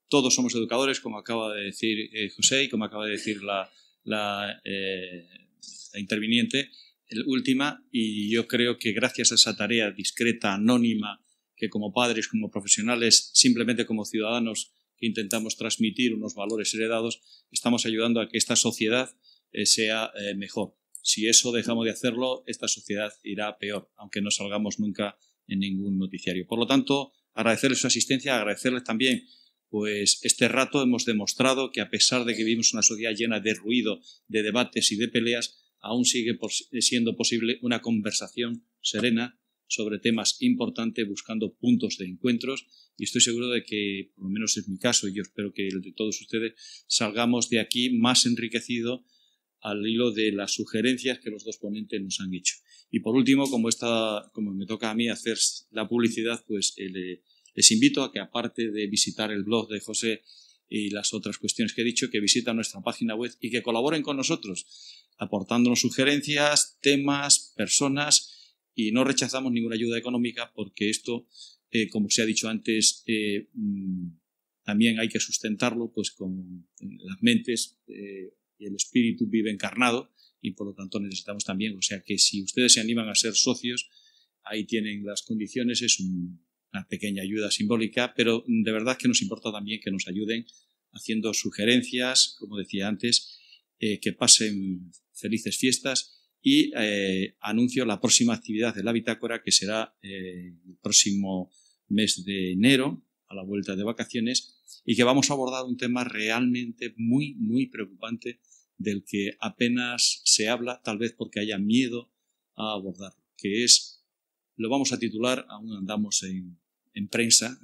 Todos somos educadores, como acaba de decir José y como acaba de decir la interviniente, última, y yo creo que gracias a esa tarea discreta, anónima, que como padres, como profesionales, simplemente como ciudadanos que intentamos transmitir unos valores heredados, estamos ayudando a que esta sociedad sea mejor. Si eso dejamos de hacerlo, esta sociedad irá peor, aunque no salgamos nunca en ningún noticiario. Por lo tanto, agradecerles su asistencia, agradecerles también pues este rato hemos demostrado que a pesar de que vivimos una sociedad llena de ruido, de debates y de peleas, aún sigue siendo posible una conversación serena sobre temas importantes, buscando puntos de encuentros, y estoy seguro de que, por lo menos es mi caso, y yo espero que el de todos ustedes, salgamos de aquí más enriquecidos al hilo de las sugerencias que los dos ponentes nos han hecho. Y por último, como me toca a mí hacer la publicidad, pues les invito a que, aparte de visitar el blog de José y las otras cuestiones que he dicho, que visiten nuestra página web y que colaboren con nosotros, aportándonos sugerencias, temas, personas, y no rechazamos ninguna ayuda económica porque esto, como se ha dicho antes, también hay que sustentarlo pues con las mentes y el espíritu vive encarnado, y por lo tanto necesitamos también, o sea que si ustedes se animan a ser socios, ahí tienen las condiciones, es una pequeña ayuda simbólica, pero de verdad que nos importa también que nos ayuden haciendo sugerencias, como decía antes, que pasen felices fiestas, y anuncio la próxima actividad de la Bitácora, que será el próximo mes de enero, a la vuelta de vacaciones, y que vamos a abordar un tema realmente muy, muy preocupante, del que apenas se habla, tal vez porque haya miedo a abordarlo, que es, lo vamos a titular, aún andamos en prensa,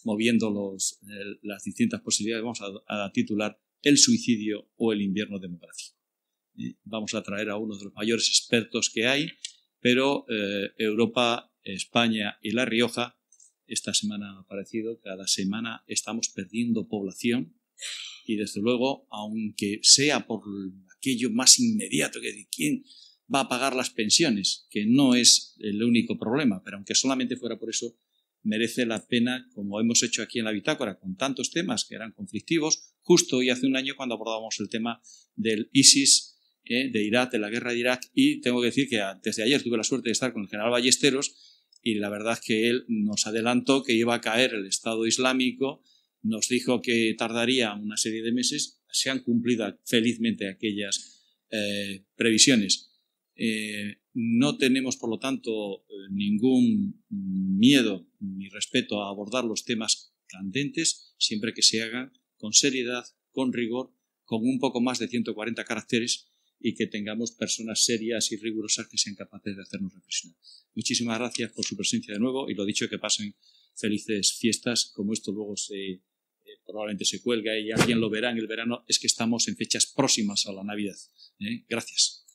moviendo las distintas posibilidades, vamos a titular el suicidio o el invierno demográfico. Vamos a traer a uno de los mayores expertos que hay, pero Europa, España y La Rioja, esta semana ha aparecido, cada semana estamos perdiendo población, y desde luego, aunque sea por aquello más inmediato, que de quién va a pagar las pensiones, que no es el único problema, pero aunque solamente fuera por eso, merece la pena, como hemos hecho aquí en la Bitácora, con tantos temas que eran conflictivos, justo hoy hace un año cuando abordábamos el tema del ISIS, de Irak, de la guerra de Irak, y tengo que decir que desde ayer tuve la suerte de estar con el general Ballesteros, y la verdad es que él nos adelantó que iba a caer el Estado Islámico, nos dijo que tardaría una serie de meses, se han cumplido felizmente aquellas previsiones. No tenemos, por lo tanto, ningún miedo ni respeto a abordar los temas candentes, siempre que se hagan con seriedad, con rigor, con un poco más de 140 caracteres, y que tengamos personas serias y rigurosas que sean capaces de hacernos reflexionar. Muchísimas gracias por su presencia de nuevo, y lo dicho, que pasen felices fiestas. Como esto luego probablemente se cuelga y alguien lo verá en el verano, es que estamos en fechas próximas a la Navidad. Gracias.